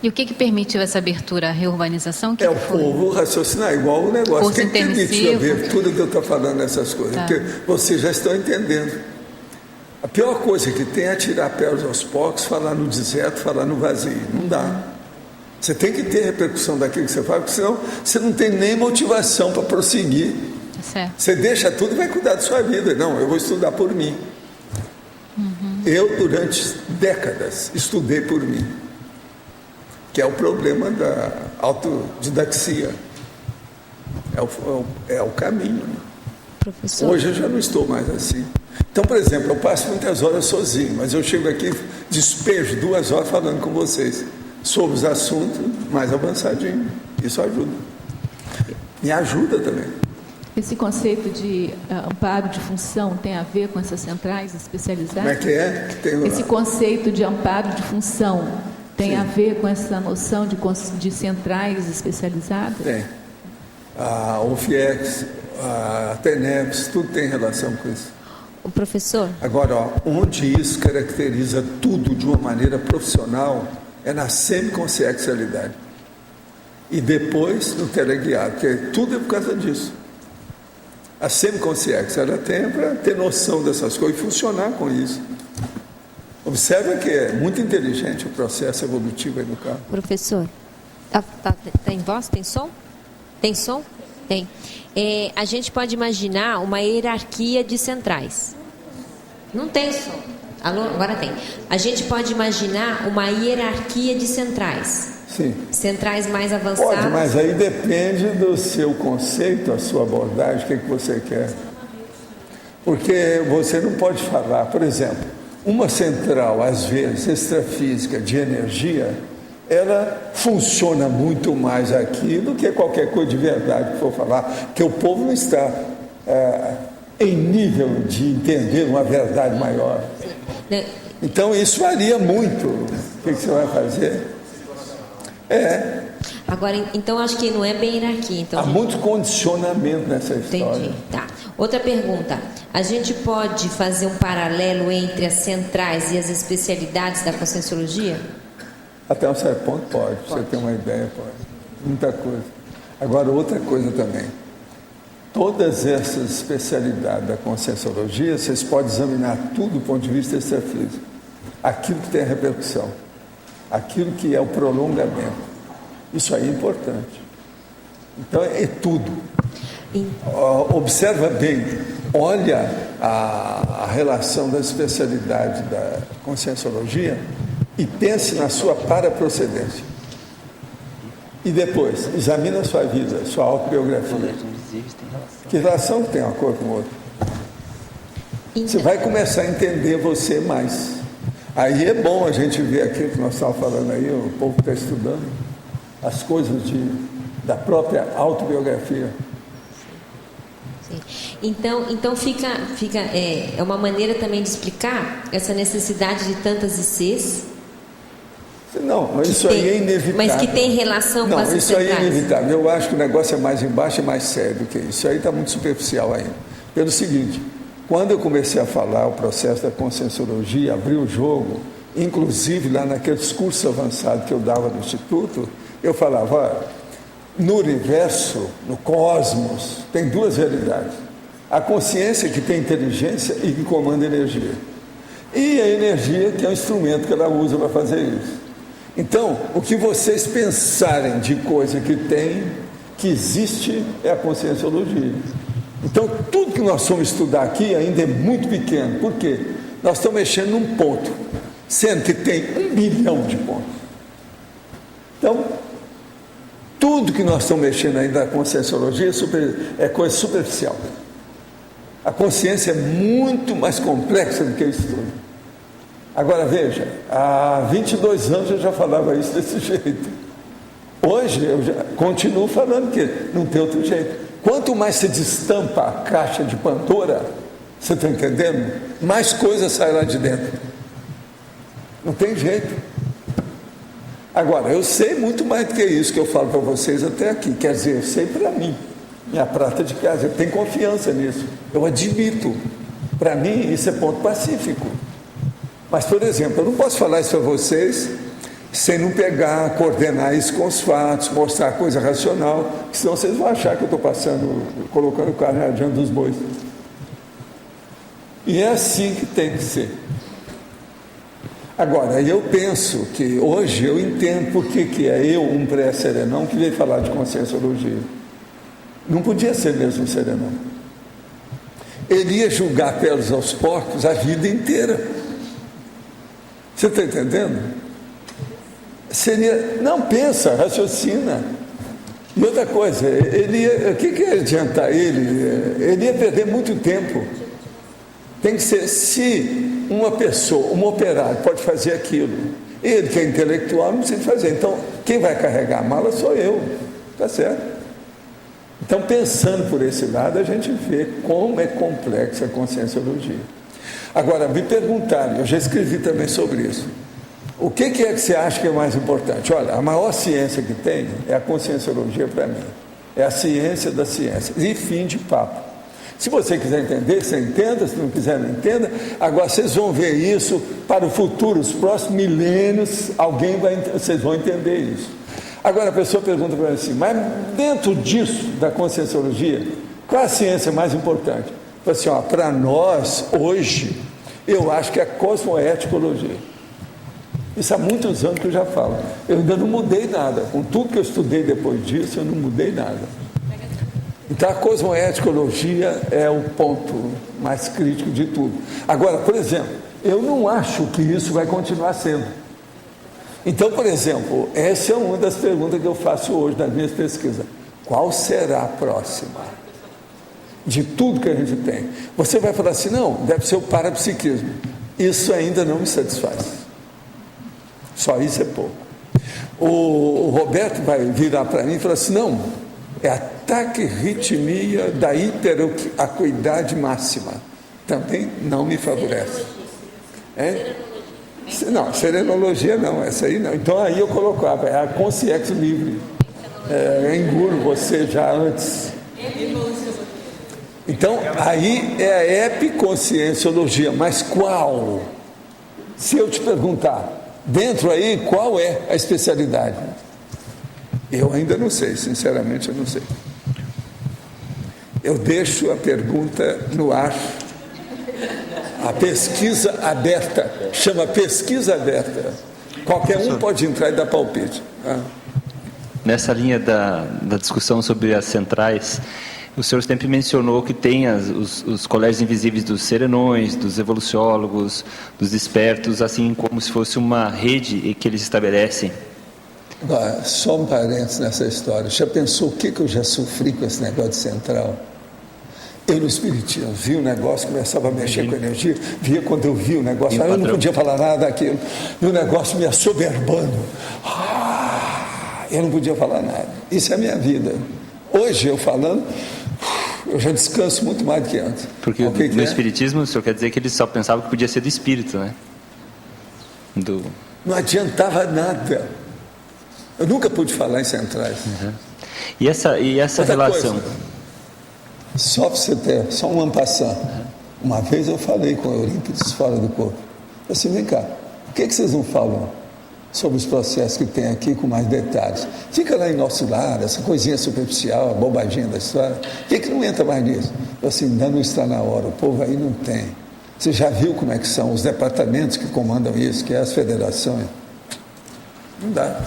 E o que permitiu essa abertura, a reurbanização? O povo raciocinar, igual o negócio. Quem permitiu a abertura de eu estar falando essas coisas? Tá. Porque vocês já estão entendendo. A pior coisa que tem é tirar pés aos poucos, falar no deserto, falar no vazio. Não dá. Você tem que ter repercussão daquilo que você fala, porque senão você não tem nem motivação para prosseguir. Certo. Você deixa tudo e vai cuidar da sua vida. Não, eu vou estudar por mim. Eu, durante décadas, estudei por mim. Que é o problema da autodidaxia. É o caminho. Né? Professor. Hoje eu já não estou mais assim. Então, por exemplo, eu passo muitas horas sozinho, mas eu chego aqui, despejo 2 horas falando com vocês sobre os assuntos mais avançadinhos. Isso ajuda. Me ajuda também. Esse conceito de amparo de função tem a ver com essas centrais especializadas? Como é que é? Esse conceito de amparo de função tem a ver com essa noção de centrais especializadas? Tem. A UFIEX, a TENEPS, tudo tem relação com isso. O professor? Agora, onde isso caracteriza tudo de uma maneira profissional é na semiconsciencialidade. E depois no teleguiado, porque tudo é por causa disso. A semiconsciência, ela tem para ter noção dessas coisas e funcionar com isso. Observa que é muito inteligente o processo evolutivo aí no carro. Professor, tem voz? Tem som? Tem som? Tem. A gente pode imaginar uma hierarquia de centrais. Não tem som. Alô? Agora tem. A gente pode imaginar uma hierarquia de centrais. Sim. Centrais mais avançadas. Pode, mas aí depende do seu conceito, a sua abordagem, o que você quer. Porque você não pode falar, por exemplo, uma central, às vezes, extrafísica de energia, ela funciona muito mais aqui do que qualquer coisa de verdade que for falar, porque o povo não está em nível de entender uma verdade maior. Então, isso varia muito. O que você vai fazer? Agora, então, acho que não é bem hierarquia. Então, há muito condicionamento nessa história. Entendi. Tá. Outra pergunta. A gente pode fazer um paralelo entre as centrais e as especialidades da conscienciologia? Até um certo ponto pode. Você tem uma ideia, pode. Muita coisa. Agora, outra coisa também. Todas essas especialidades da conscienciologia, vocês podem examinar tudo do ponto de vista extrafísico. Aquilo que tem repercussão. Aquilo que é o prolongamento. Isso aí é importante. Então, é tudo. Observa bem, olha a relação da especialidade da Conscienciologia e pense na sua paraprocedência. E depois, examina a sua vida, sua autobiografia. Que relação tem uma coisa com a outra? Você vai começar a entender você mais. Aí é bom a gente ver aquilo que nós estávamos falando aí, o povo está estudando as coisas da própria autobiografia. Sim. Então fica é uma maneira também de explicar essa necessidade de tantas ICs. Não, mas isso aí é inevitável. Mas que tem relação com as centrais. Não, isso aí é inevitável. Eu acho que o negócio é mais embaixo e mais sério do que isso. Isso aí está muito superficial ainda. Pelo seguinte, quando eu comecei a falar o processo da Conscienciologia, abri o jogo, inclusive lá naquele discurso avançado que eu dava no Instituto, eu falava, no universo, no cosmos, tem duas realidades. A consciência que tem inteligência e que comanda energia. E a energia que é o instrumento que ela usa para fazer isso. Então, o que vocês pensarem de coisa que tem, que existe, é a Conscienciologia. Então, tudo que nós vamos estudar aqui ainda é muito pequeno. Por quê? Nós estamos mexendo num ponto, sendo que tem 1 bilhão de pontos. Então, tudo que nós estamos mexendo ainda na Conscienciologia é coisa superficial. A consciência é muito mais complexa do que isso tudo. Agora veja, há 22 anos eu já falava isso desse jeito. Hoje eu já continuo falando que não tem outro jeito. Quanto mais se destampa a caixa de Pandora, você está entendendo? Mais coisa sai lá de dentro. Não tem jeito. Agora, eu sei muito mais do que isso que eu falo para vocês até aqui. Quer dizer, eu sei para mim, minha prata de casa. Eu tenho confiança nisso. Eu admito. Para mim, isso é ponto pacífico. Mas, por exemplo, eu não posso falar isso para vocês sem não pegar, coordenar isso com os fatos, mostrar coisa racional, senão vocês vão achar que eu estou colocando o carro diante dos bois. E é assim que tem que ser. Agora, eu penso que hoje eu entendo por que é eu, um pré-serenão, que veio falar de Conscienciologia. Não podia ser mesmo um serenão. Ele ia julgar pelos aos porcos a vida inteira. Você está entendendo? Seria, não pensa, raciocina. E outra coisa, o que ia adiantar ele? Ele ia perder muito tempo. Tem que ser, se uma pessoa, um operário pode fazer aquilo, ele que é intelectual não precisa fazer. Então, quem vai carregar a mala sou eu. Está certo? Então, pensando por esse lado, a gente vê como é complexa a Conscienciologia. Agora, me perguntaram, eu já escrevi também sobre isso. O que é que você acha que é mais importante? Olha, a maior ciência que tem é a Conscienciologia para mim. É a ciência das ciências. E fim de papo. Se você quiser entender, você entenda. Se não quiser, não entenda. Agora, vocês vão ver isso para o futuro, os próximos milênios, vocês vão entender isso. Agora, a pessoa pergunta para mim assim, mas dentro disso, da Conscienciologia, qual a ciência mais importante? Assim, para nós, hoje, eu acho que é a cosmoeticologia. Isso há muitos anos que eu já falo. Eu ainda não mudei nada. Com tudo que eu estudei depois disso, eu não mudei nada. Então, a cosmoeticologia é o ponto mais crítico de tudo. Agora, por exemplo, eu não acho que isso vai continuar sendo. Então, por exemplo, essa é uma das perguntas que eu faço hoje nas minhas pesquisas. Qual será a próxima? De tudo que a gente tem. Você vai falar assim, não, deve ser o parapsiquismo. Isso ainda não me satisfaz. Só isso é pouco. O Roberto vai virar para mim e falar assim, não, é a taquirritmia da hiperacuidade máxima. Também não me favorece. Não, serenologia não, essa aí não. Então aí eu colocava, é a consciência livre. Eu engulo você já antes. Então, aí é a epiconscienciologia, mas qual? Se eu te perguntar, dentro aí, qual é a especialidade? Eu ainda não sei, sinceramente eu não sei. Eu deixo a pergunta no ar. A pesquisa aberta, chama pesquisa aberta. Qualquer um pode entrar e dar palpite. nessa linha da discussão sobre as centrais, o senhor sempre mencionou que tem os colégios invisíveis dos serenões, dos evoluciólogos, dos despertos, assim como se fosse uma rede que eles estabelecem. Só um parênteses nessa história. Já pensou o que eu já sofri com esse negócio de central? Eu no Espiritismo vi o negócio, começava a mexer com energia, via quando eu vi o negócio, eu não podia falar nada daquilo, e o negócio me assoberbando. Eu não podia falar nada. Isso é a minha vida. Hoje, eu falando, eu já descanso muito mais do que antes. Porque no Espiritismo, o senhor quer dizer que eles só pensavam que podia ser do Espírito, né? Não adiantava nada. Eu nunca pude falar em centrais. Uhum. E essa relação? Coisa, só para você ter, só um ampassant. Uma vez eu falei com Eurípides fora do corpo. Eu disse, vem cá, por que vocês não falam sobre os processos que tem aqui com mais detalhes? Fica lá em nosso lar, essa coisinha superficial, a bobaginha da história. Por que não entra mais nisso? Eu assim, ainda não está na hora, o povo aí não tem. Você já viu como é que são os departamentos que comandam isso, que é as federações? Não dá.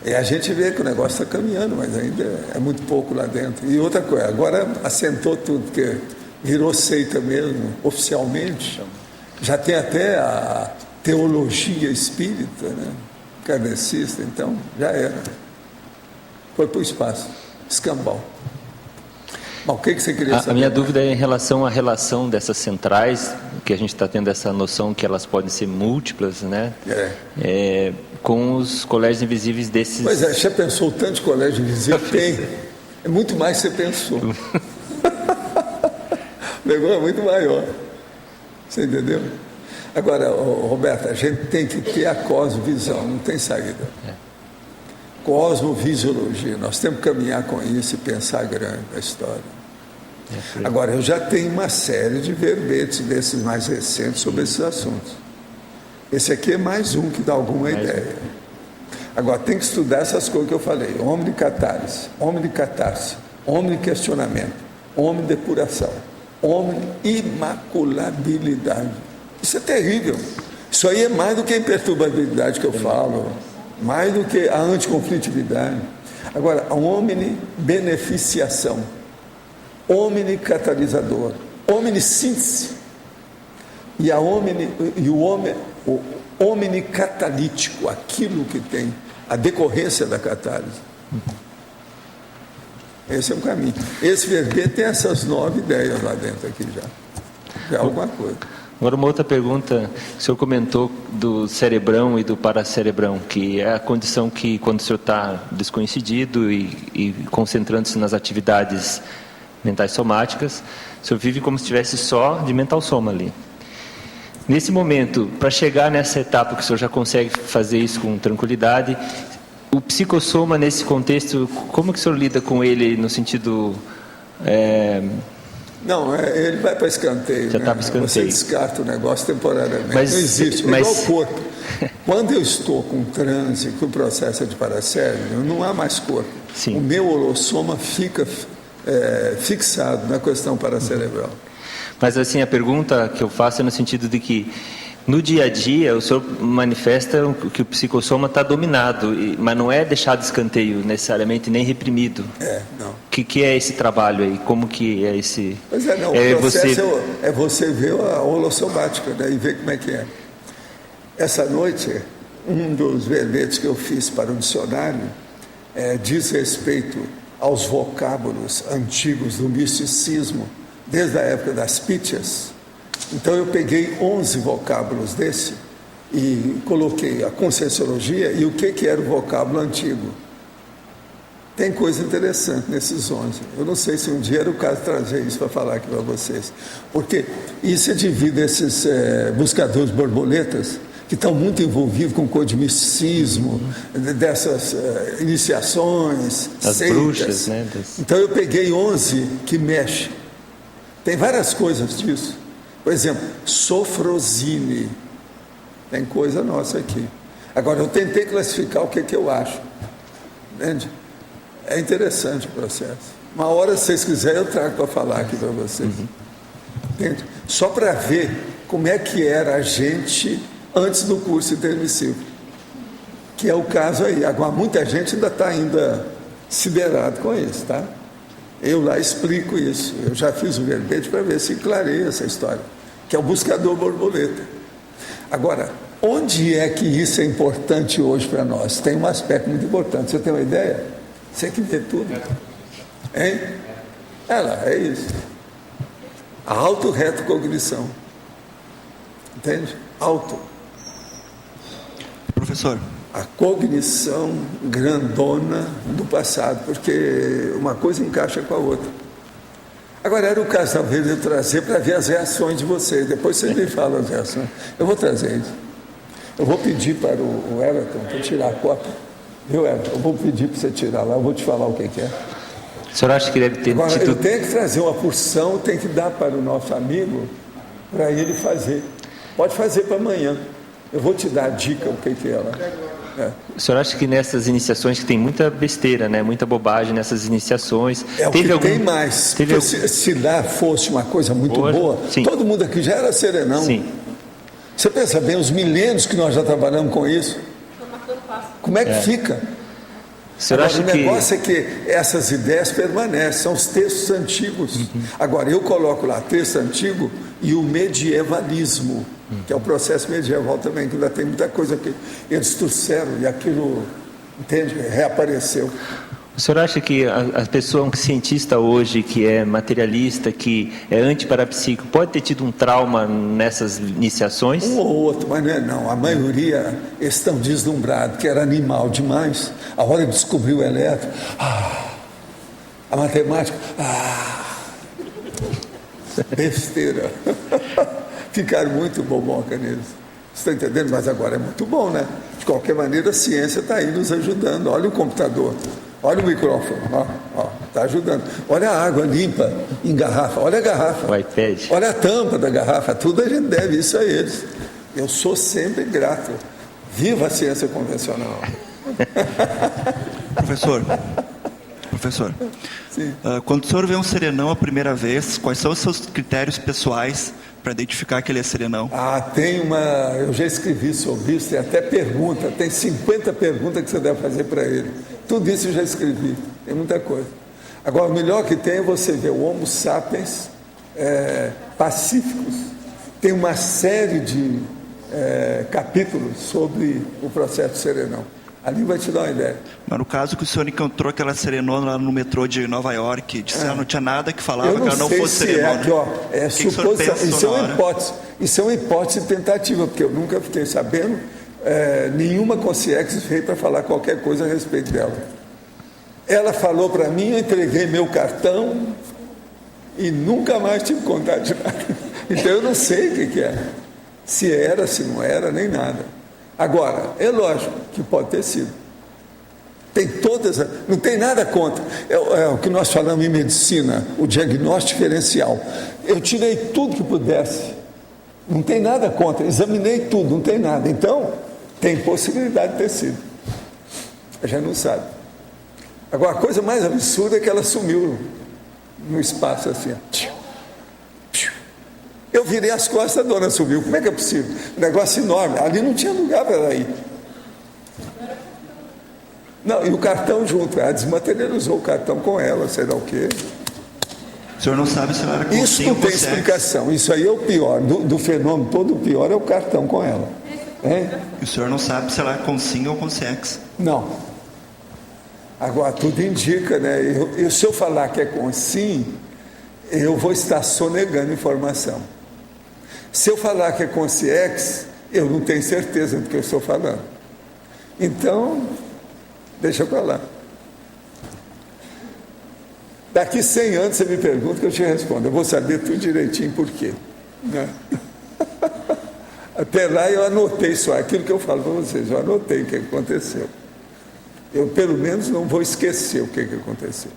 E a gente vê que o negócio está caminhando, mas ainda é muito pouco lá dentro. E outra coisa, agora assentou tudo, porque virou seita mesmo, oficialmente. Já tem até a teologia espírita, né? Kardecista, então já era. Foi para o espaço, escambau. Bom, o que você queria saber? A minha dúvida é em relação à relação dessas centrais, que a gente está tendo essa noção que elas podem ser múltiplas, né? Com os colégios invisíveis desses... Pois é, já pensou o tanto de colégio invisível? Tem. É muito mais que você pensou. O negócio é muito maior. Você entendeu? Agora, Roberto, a gente tem que ter a cosmovisão, não tem saída. Cosmovisiologia, nós temos que caminhar com isso e pensar grande a história. Agora, eu já tenho uma série de verbetes desses mais recentes sobre esses assuntos. Esse aqui é mais um que dá alguma ideia. Agora, tem que estudar essas coisas que eu falei. Homem de catarse, homem de questionamento, homem de depuração, homem de imaculabilidade. Isso é terrível. Isso aí é mais do que a imperturbabilidade que eu falo, mais do que a anticonflitividade. Agora, a homem beneficiação, homem catalisador, homem síntese, e o homem catalítico, aquilo que tem a decorrência da catálise. Esse é um caminho. Esse verbete tem essas 9 ideias lá dentro aqui já. Já é alguma coisa. Agora, uma outra pergunta. O senhor comentou do cerebrão e do paracerebrão, que é a condição que, quando o senhor está desconhecido e concentrando-se nas atividades mentais somáticas, o senhor vive como se estivesse só de mental soma ali. Nesse momento, para chegar nessa etapa que o senhor já consegue fazer isso com tranquilidade, o psicossoma nesse contexto, como que o senhor lida com ele no sentido... Não, ele vai para escanteio. Já está para escanteio. Você descarta o negócio temporariamente. Não existe. É igual o corpo. Quando eu estou com transe, que o processo é de paracérebro, não há mais corpo. Sim. O meu holossoma fica fixado na questão paracerebral. Mas assim, a pergunta que eu faço é no sentido de que no dia a dia o senhor manifesta que o psicossoma está dominado, mas não é deixado de escanteio necessariamente, nem reprimido. Não. O que é esse trabalho aí? Como que é esse... Pois é, não, o processo é você ver a holossomática, né, e ver como é que é. Essa noite, um dos verbetes que eu fiz para o dicionário diz respeito aos vocábulos antigos do misticismo, desde a época das Pítias. Então eu peguei 11 vocábulos desse e coloquei a conscienciologia e o que era o vocábulo antigo. Tem coisa interessante nesses 11. Eu não sei se um dia era o caso de trazer isso para falar aqui para vocês. Porque isso é devido a esses buscadores borboletas que estão muito envolvidos com coisa de misticismo, dessas iniciações, as seitas. Bruxas, né? Então eu peguei 11 que mexem. Tem várias coisas disso. Por exemplo, sofrosine. Tem coisa nossa aqui. Agora, eu tentei classificar o que eu acho. Entende? É interessante o processo. Uma hora, se vocês quiserem, eu trago para falar aqui para vocês. Entende? Só para ver como é que era a gente antes do curso intermissivo. que é o caso aí. Agora, muita gente ainda está siderado com isso, tá? Eu lá explico isso. Eu já fiz o verbete para ver se clareia essa história, que é o buscador borboleta. Agora, onde é que isso é importante hoje para nós? Tem um aspecto muito importante. Você tem uma ideia? Você que vê tudo. Hein? É isso. A autorretocognição. Entende? Professor. A cognição grandona do passado, porque uma coisa encaixa com a outra. Agora, era o caso, talvez, de eu trazer para ver as reações de vocês. Depois vocês me falam as reações. Eu vou trazer isso. Eu vou pedir para o Everton para tirar a cópia. Viu, Everton? Eu vou pedir para você tirar lá. Eu vou te falar o que é. O senhor acha que deve ter... Agora, eu tenho que trazer uma porção, tenho que dar para o nosso amigo, para ele fazer. Pode fazer para amanhã. Eu vou te dar a dica, o que é lá. O senhor acha que nessas iniciações, que tem muita besteira, né? Muita bobagem nessas iniciações... Tem mais. Se lá fosse uma coisa muito boa, sim. Todo mundo aqui já era serenão. Sim. Você pensa bem, os milênios que nós já trabalhamos com isso, como é que fica? Agora, o negócio é que essas ideias permanecem, são os textos antigos. Agora, eu coloco lá texto antigo e o medievalismo, que é o processo medieval também, que ainda tem muita coisa que eles trouxeram e aquilo, entende, reapareceu. O senhor acha que a pessoa, um cientista hoje, que é materialista, que é antiparapsíquico, pode ter tido um trauma nessas iniciações? Um ou outro, mas não. A maioria estão deslumbrados, que era animal demais. A hora de descobrir o elétron, a matemática, besteira. Ficaram muito boboca neles. Você está entendendo? Mas agora é muito bom, né? De qualquer maneira, a ciência está aí nos ajudando. Olha o computador. Olha o microfone, está ajudando. Olha a água limpa em garrafa, olha a garrafa. O iPad. Olha a tampa da garrafa, tudo a gente deve isso a eles. Eu sou sempre grato. Viva a ciência convencional. Professor, quando o senhor vê um serenão a primeira vez, quais são os seus critérios pessoais para identificar que ele é serenão? Eu já escrevi sobre isso, tem até pergunta, tem 50 perguntas que você deve fazer para ele. Tudo isso eu já escrevi, tem muita coisa. Agora, o melhor que tem é você ver o Homo sapiens pacíficos. Tem uma série de capítulos sobre o processo serenão. Ali vai te dar uma ideia. Mas no caso que o senhor encontrou aquela serenona lá no metrô de Nova York, disseram não tinha nada que falava que ela não fosse serenona. Isso é uma hipótese. Isso é uma hipótese tentativa, porque eu nunca fiquei sabendo. Nenhuma consciência veio para falar qualquer coisa a respeito dela. Ela falou para mim, eu entreguei meu cartão e nunca mais tive contato de nada. Então eu não sei o que é. Se era, se não era, nem nada. Agora, é lógico que pode ter sido. Tem todas, não tem nada contra. É o que nós falamos em medicina, o diagnóstico diferencial. Eu tirei tudo que pudesse. Não tem nada contra. Examinei tudo, não tem nada. Então, tem possibilidade de ter sido. A gente não sabe. Agora, a coisa mais absurda é que ela sumiu no espaço assim. Eu virei as costas, a dona subiu. Como é que é possível? Um negócio enorme. Ali não tinha lugar para ela ir. Não, e o cartão junto. Ela desmaterializou o cartão com ela, sei lá o quê. O senhor não sabe se ela era consciente. Isso não tem explicação. Isso aí é o pior. Do fenômeno todo, o pior é o cartão com ela. E o senhor não sabe se ela é consim ou consex. Não. Agora, tudo indica, né? E se eu falar que é consim, eu vou estar sonegando informação. Se eu falar que é consciex, eu não tenho certeza do que eu estou falando. Então, deixa para lá. Daqui 100 anos você me pergunta que eu te respondo. Eu vou saber tudo direitinho por quê. Né? Até lá eu anotei só aquilo que eu falo para vocês. Eu anotei o que aconteceu. Eu, pelo menos, não vou esquecer o que aconteceu.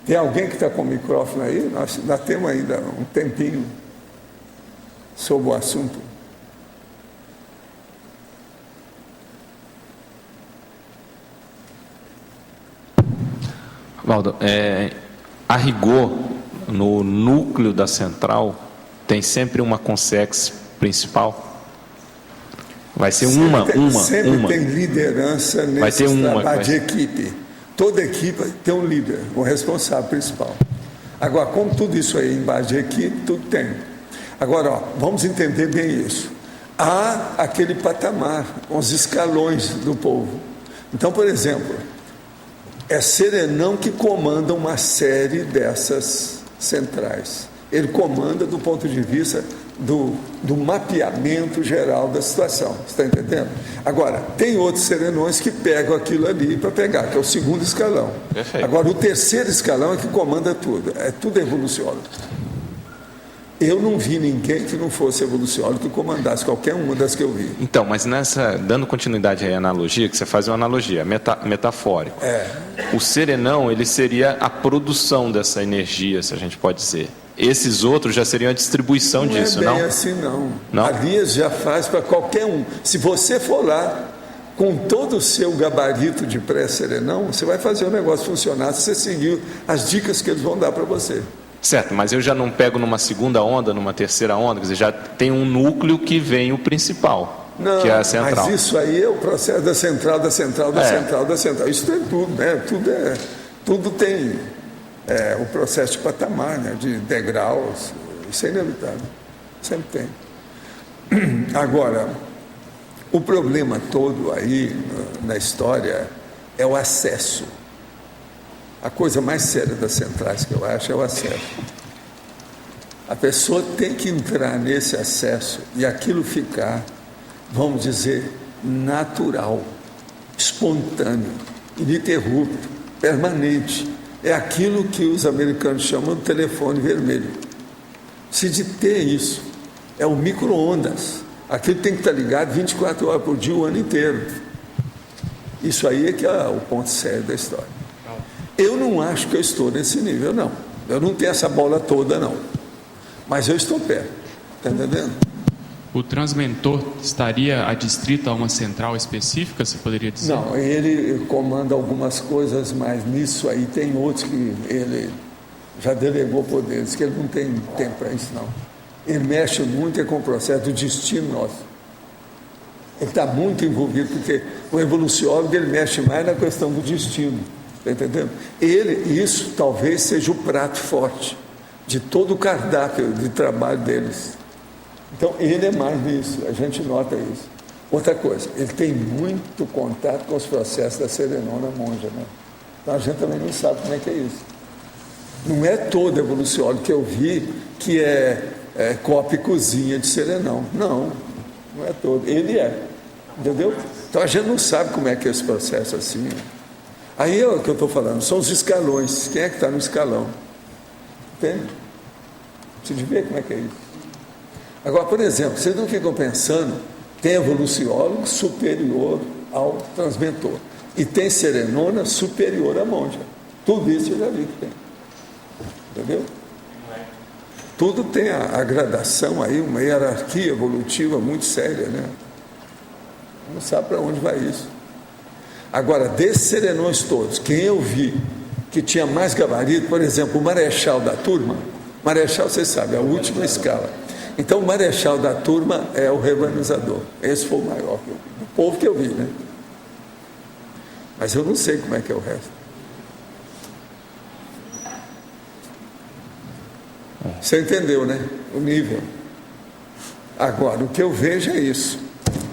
Tem alguém que está com o microfone aí? Nós ainda temos ainda um tempinho sobre o assunto. Valdo, a rigor, no núcleo da central, tem sempre uma consex principal? Vai ser sempre tem liderança nesse trabalho de equipe. Toda equipe tem um líder, um responsável principal. Agora, como tudo isso aí é em base de equipe, tudo tem. Agora, vamos entender bem isso. Há aquele patamar, os escalões do povo. Então, por exemplo, é Serenão que comanda uma série dessas centrais. Ele comanda do ponto de vista do mapeamento geral da situação. Você está entendendo? Agora, tem outros serenões que pegam aquilo ali para pegar, que é o segundo escalão. Perfeito. Agora, o terceiro escalão é que comanda tudo. É tudo evoluciólogo. Eu não vi ninguém que não fosse evoluciólogo que comandasse qualquer uma das que eu vi. Então, mas dando continuidade à analogia, que você faz uma analogia metafórica. O serenão, ele seria a produção dessa energia, se a gente pode dizer. Esses outros já seriam a distribuição disso, não? Não é bem assim, não. A Lias já faz para qualquer um. Se você for lá, com todo o seu gabarito de pré-serenão, você vai fazer o negócio funcionar se você seguir as dicas que eles vão dar para você. Certo, mas eu já não pego numa segunda onda, numa terceira onda, quer dizer, já tem um núcleo que vem o principal, que é a central. Mas isso aí é o processo da central. Isso tem tudo, né? Tudo tem o processo de patamar, né? De degraus, isso é inevitável, sempre tem. Agora, o problema todo aí na história é o acesso. A coisa mais séria das centrais que eu acho é o acesso. A pessoa tem que entrar nesse acesso e aquilo ficar, vamos dizer, natural, espontâneo, ininterrupto, permanente. É aquilo que os americanos chamam de telefone vermelho. Se de ter isso, é o micro-ondas. Aquilo tem que estar ligado 24 horas por dia, o ano inteiro. Isso aí é que é o ponto sério da história. Eu não acho que eu estou nesse nível, não. Eu não tenho essa bola toda, não. Mas eu estou perto. Está entendendo? O transmentor estaria adstrito a uma central específica, você poderia dizer? Não, ele comanda algumas coisas, mas nisso aí tem outros que ele já delegou poderes, que ele não tem tempo para isso, não. Ele mexe muito com o processo do destino nosso. Ele está muito envolvido, porque o evoluciólogo ele mexe mais na questão do destino. Está entendendo? Isso talvez seja o prato forte de todo o cardápio de trabalho deles. Então, ele é mais nisso, a gente nota isso. Outra coisa, ele tem muito contato com os processos da Serenona Monja, né? Então, a gente também não sabe como é que é isso. Não é todo evoluciólogo que eu vi que é copa e cozinha de Serenão. Não é todo. Ele é, entendeu? Então, a gente não sabe como é que é esse processo assim. Aí é o que eu estou falando, são os escalões. Quem é que está no escalão? Entende? Precisa ver como é que é isso. Agora, por exemplo, vocês não ficam pensando, tem evoluciólogo superior ao transmentor. E tem serenona superior à monja. Tudo isso eu já vi que tem. Entendeu? Tudo tem a gradação aí, uma hierarquia evolutiva muito séria, né? Não sabe para onde vai isso. Agora, desses serenões todos, quem eu vi que tinha mais gabarito, por exemplo, o marechal da turma, marechal, vocês sabem, é a última escala. Então, o marechal da turma é o reorganizador. Esse foi o maior do povo que eu vi, né? Mas eu não sei como é que é o resto. Você entendeu, né? O nível. Agora, o que eu vejo é isso.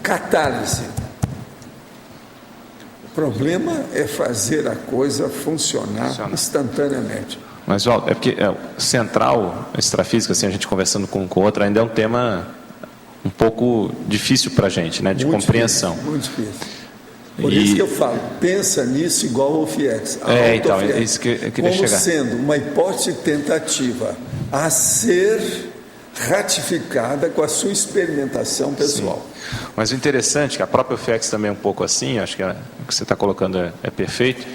Catálise. O problema é fazer a coisa funcionar instantaneamente. Mas, Walter, é porque central, extrafísica, assim, a gente conversando com o outro, ainda é um tema um pouco difícil para a gente, né? De muito compreensão. Difícil, muito difícil. Por isso que eu falo, pensa nisso igual ao FIEX. Então, é isso que eu queria chegar. Como sendo uma hipótese tentativa a ser ratificada com a sua experimentação pessoal. Sim. Mas o interessante, que a própria FIEX também é um pouco assim, acho que o que você está colocando é perfeito.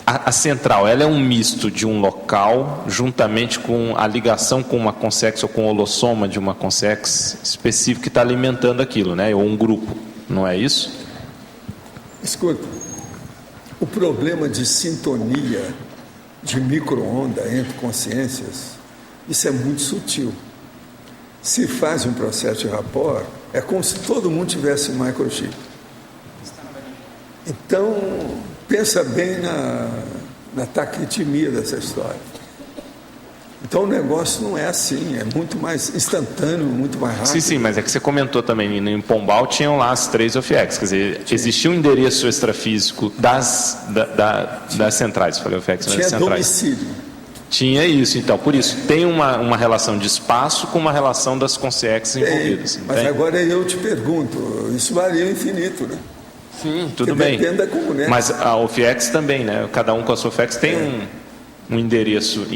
A central, ela é um misto de um local, juntamente com a ligação com uma consex ou com o holossoma de uma consex específica que está alimentando aquilo, né? Ou um grupo, não é isso? Escuta, o problema de sintonia, de micro-onda entre consciências, isso é muito sutil. Se faz um processo de rapport, É como se todo mundo tivesse microchip. Então, pensa bem na taquitimia dessa história. Então o negócio não é assim, é muito mais instantâneo, muito mais rápido. Sim, mas é que você comentou também, em Pombal tinham lá as 3 OFIEX, quer dizer, existia um endereço extrafísico das centrais, falei OFIEX, tinha das centrais. Domicílio. Tinha isso, então, por isso, tem uma relação de espaço com uma relação das consciex envolvidas. Mas agora eu te pergunto, isso varia infinito, né? Sim, tudo bem. Depende da comunidade. Mas a OFIEX também, né? Cada um com a sua OFIEX tem um endereço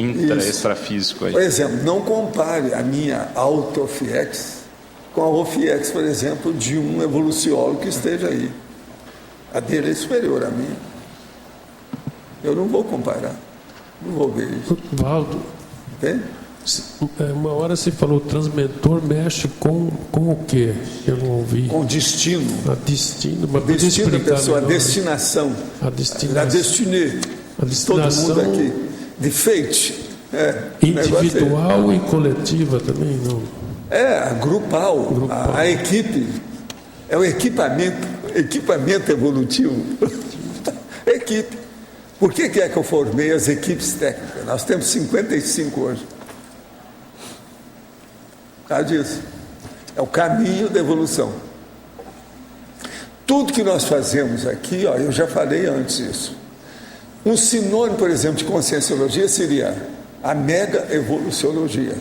extrafísico aí. Por exemplo, não compare a minha auto-OFIEX com a OFIEX, por exemplo, de um evoluciólogo que esteja aí. A dele é superior à minha. Eu não vou comparar. Não vou ver isso. Valdo, entende? Uma hora você falou transmentor mexe com o quê? Eu não ouvi. Com destino. A destino, mas destino da pessoa, a destinação. A destinação. A destinée. Todo mundo aqui. De fate. Individual e coletiva também, não? Grupal. A equipe. É o equipamento evolutivo. Equipe. Por que é que eu formei as equipes técnicas? Nós temos 55 hoje. Por causa disso. É o caminho da evolução. Tudo que nós fazemos aqui, eu já falei antes isso. Um sinônimo, por exemplo, de conscienciologia seria a mega-evoluciologia.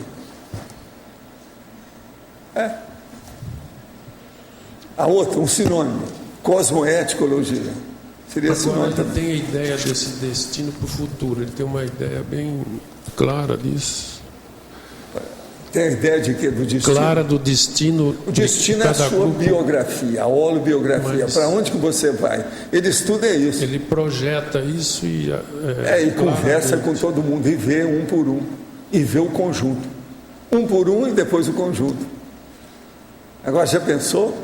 A outra, um sinônimo, cosmoeticologia. Seria agora ele tem a ideia desse destino para o futuro, ele tem uma ideia bem clara disso. Tem a ideia de quê? Do destino? Clara do destino. O destino é a sua biografia, a holobiografia. Para onde que você vai? Ele estuda isso. Ele projeta isso e... e conversa com todo mundo e vê um por um. E vê o conjunto. Um por um e depois o conjunto. Agora, já pensou?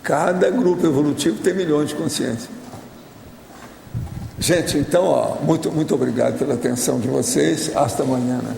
Cada grupo evolutivo tem milhões de consciências. Gente, então, muito obrigado pela atenção de vocês. Hasta amanhã, né?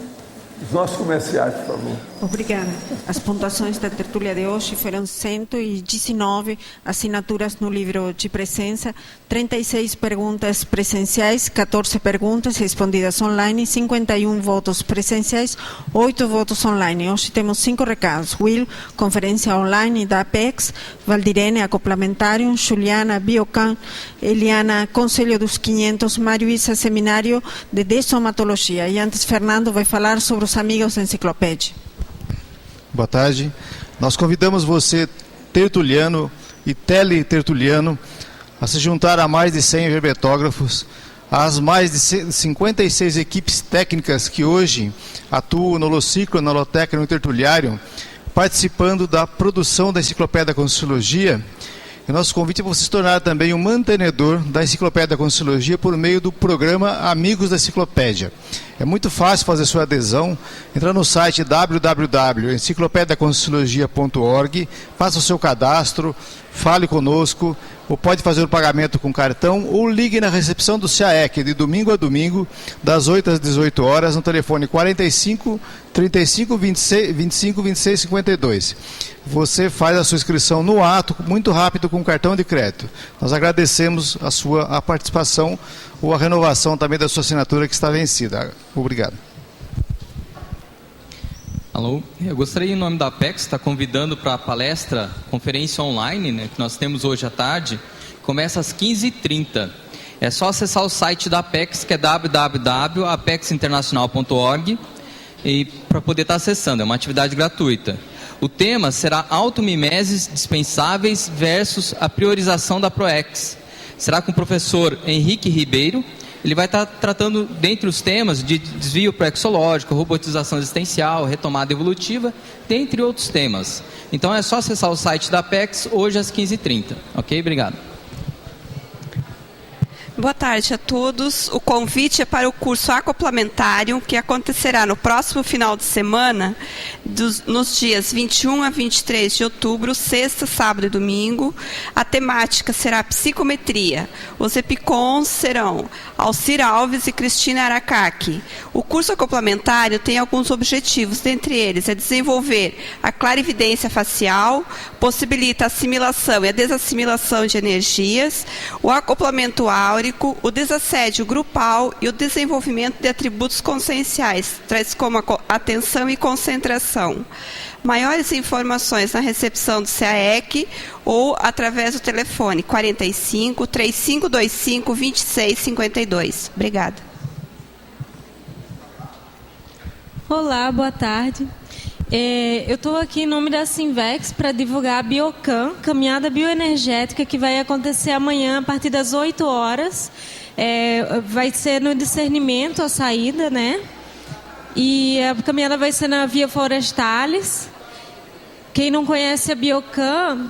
Os nossos comerciais, por favor. Obrigada. As pontuações da tertúlia de hoje foram 119 assinaturas no livro de presença, 36 perguntas presenciais, 14 perguntas respondidas online, 51 votos presenciais, 8 votos online. Hoje temos 5 recados. Will, conferência online da Apex, Valdirene, acoplamentário, Juliana, Biocan, Eliana, Conselho dos 500, Mário Isa, seminário de dessomatologia. E antes, Fernando vai falar sobre os amigos da enciclopédia. Boa tarde. Nós convidamos você, tertuliano e teletertuliano, a se juntar a mais de 100 herbetógrafos, às mais de 56 equipes técnicas que hoje atuam no Holociclo, na Holoteca e no Tertuliário, participando da produção da Enciclopédia da Conscienciologia. E nosso convite é para você se tornar também um mantenedor da Enciclopédia da Conscienciologia por meio do programa Amigos da Enciclopédia. É muito fácil fazer sua adesão. Entra no site www.enciclopediaconscienciologia.org, faça o seu cadastro, fale conosco, ou pode fazer o pagamento com cartão, ou ligue na recepção do CAEC de domingo a domingo, das 8 às 18 horas, no telefone 45 35 25 26 52. Você faz a sua inscrição no ato, muito rápido, com cartão de crédito. Nós agradecemos a participação ou a renovação também da sua assinatura que está vencida. Obrigado. Alô, eu gostaria, em nome da Apex, estar convidando para a palestra, conferência online, né, que nós temos hoje à tarde, começa às 15h30. É só acessar o site da Apex, que é www.apexinternacional.org, e para poder estar acessando, é uma atividade gratuita. O tema será automimeses dispensáveis versus a priorização da ProEx. Será com o professor Henrique Ribeiro. Ele vai estar tratando, dentre os temas, de desvio proexológico, robotização existencial, retomada evolutiva, dentre outros temas. Então é só acessar o site da Apex hoje às 15h30. Ok? Obrigado. Boa tarde a todos. O convite é para o curso Acoplamentário, que acontecerá no próximo final de semana, nos dias 21 a 23 de outubro, sexta, sábado e domingo. A temática será psicometria. Os epicons serão Alcir Alves e Cristina Aracaki. O curso Acoplamentário tem alguns objetivos, dentre eles é desenvolver a clarividência facial, possibilita a assimilação e a desassimilação de energias, o acoplamento áureo, o desassédio grupal e o desenvolvimento de atributos conscienciais, tais como a atenção e concentração. Maiores informações na recepção do CAEC ou através do telefone 45 3525 2652. Obrigada. Olá, boa tarde. Eu estou aqui em nome da Sinvex para divulgar a Biocan, caminhada bioenergética, que vai acontecer amanhã a partir das 8 horas. Vai ser no discernimento a saída, né? E a caminhada vai ser na Via Forestales. Quem não conhece a Biocan,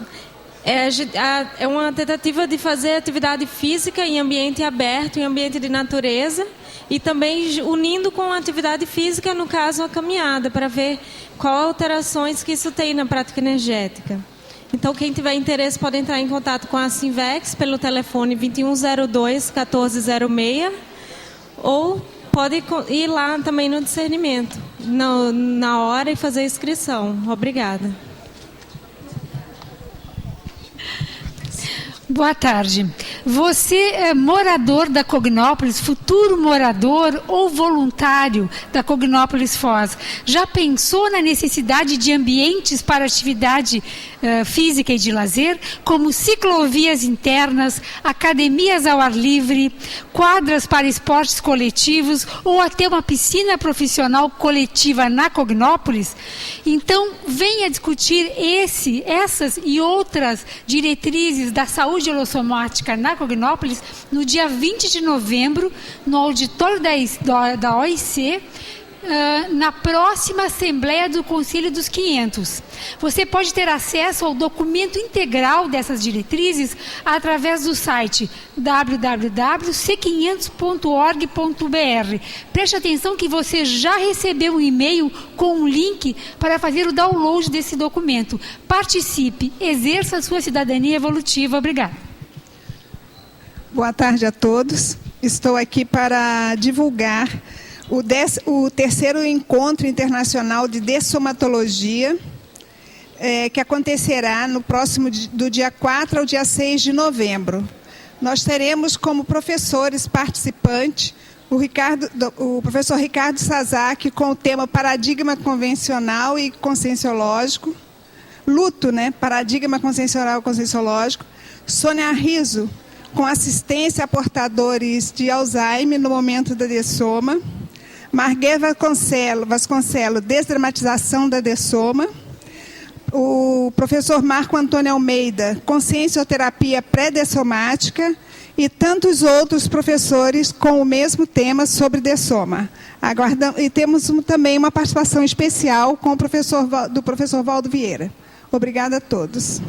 é uma tentativa de fazer atividade física em ambiente aberto, em ambiente de natureza, e também unindo com a atividade física, no caso a caminhada, para ver quais alterações que isso tem na prática energética. Então, quem tiver interesse pode entrar em contato com a Sinvex pelo telefone 2102-1406 ou pode ir lá também no discernimento, na hora, e fazer a inscrição. Obrigada. Boa tarde. Você é morador da Cognópolis, futuro morador ou voluntário da Cognópolis Foz, já pensou na necessidade de ambientes para atividade física e de lazer, como ciclovias internas, academias ao ar livre, quadras para esportes coletivos ou até uma piscina profissional coletiva na Cognópolis? Então, venha discutir essas e outras diretrizes da saúde holossomática na Cognópolis no dia 20 de novembro, no auditório da OIC, na próxima Assembleia do Conselho dos 500. Você pode ter acesso ao documento integral dessas diretrizes através do site www.c500.org.br. Preste atenção que você já recebeu um e-mail com um link para fazer o download desse documento. Participe, exerça a sua cidadania evolutiva. Obrigada. Boa tarde a todos. Estou aqui para divulgar o 3º Encontro Internacional de Dessomatologia, que acontecerá no próximo do dia 4 ao dia 6 de novembro. Nós teremos como professores participantes o professor Ricardo Sasaki, com o tema Paradigma Convencional e Conscienciológico, Luto, Paradigma Consciencial e Conscienciológico, Sônia Riso, com assistência a portadores de Alzheimer no momento da dessoma, Marguerite Vasconcelos, desdramatização da dessoma, o professor Marco Antônio Almeida, consciencioterapia pré-dessomática, e tantos outros professores com o mesmo tema sobre dessoma. E temos também uma participação especial com do professor Valdo Vieira. Obrigada a todos.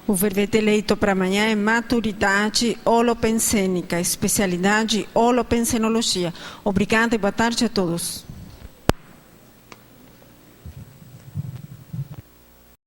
O verbete eleito para amanhã é maturidade holopensênica, especialidade holopensenologia. Obrigada e boa tarde a todos.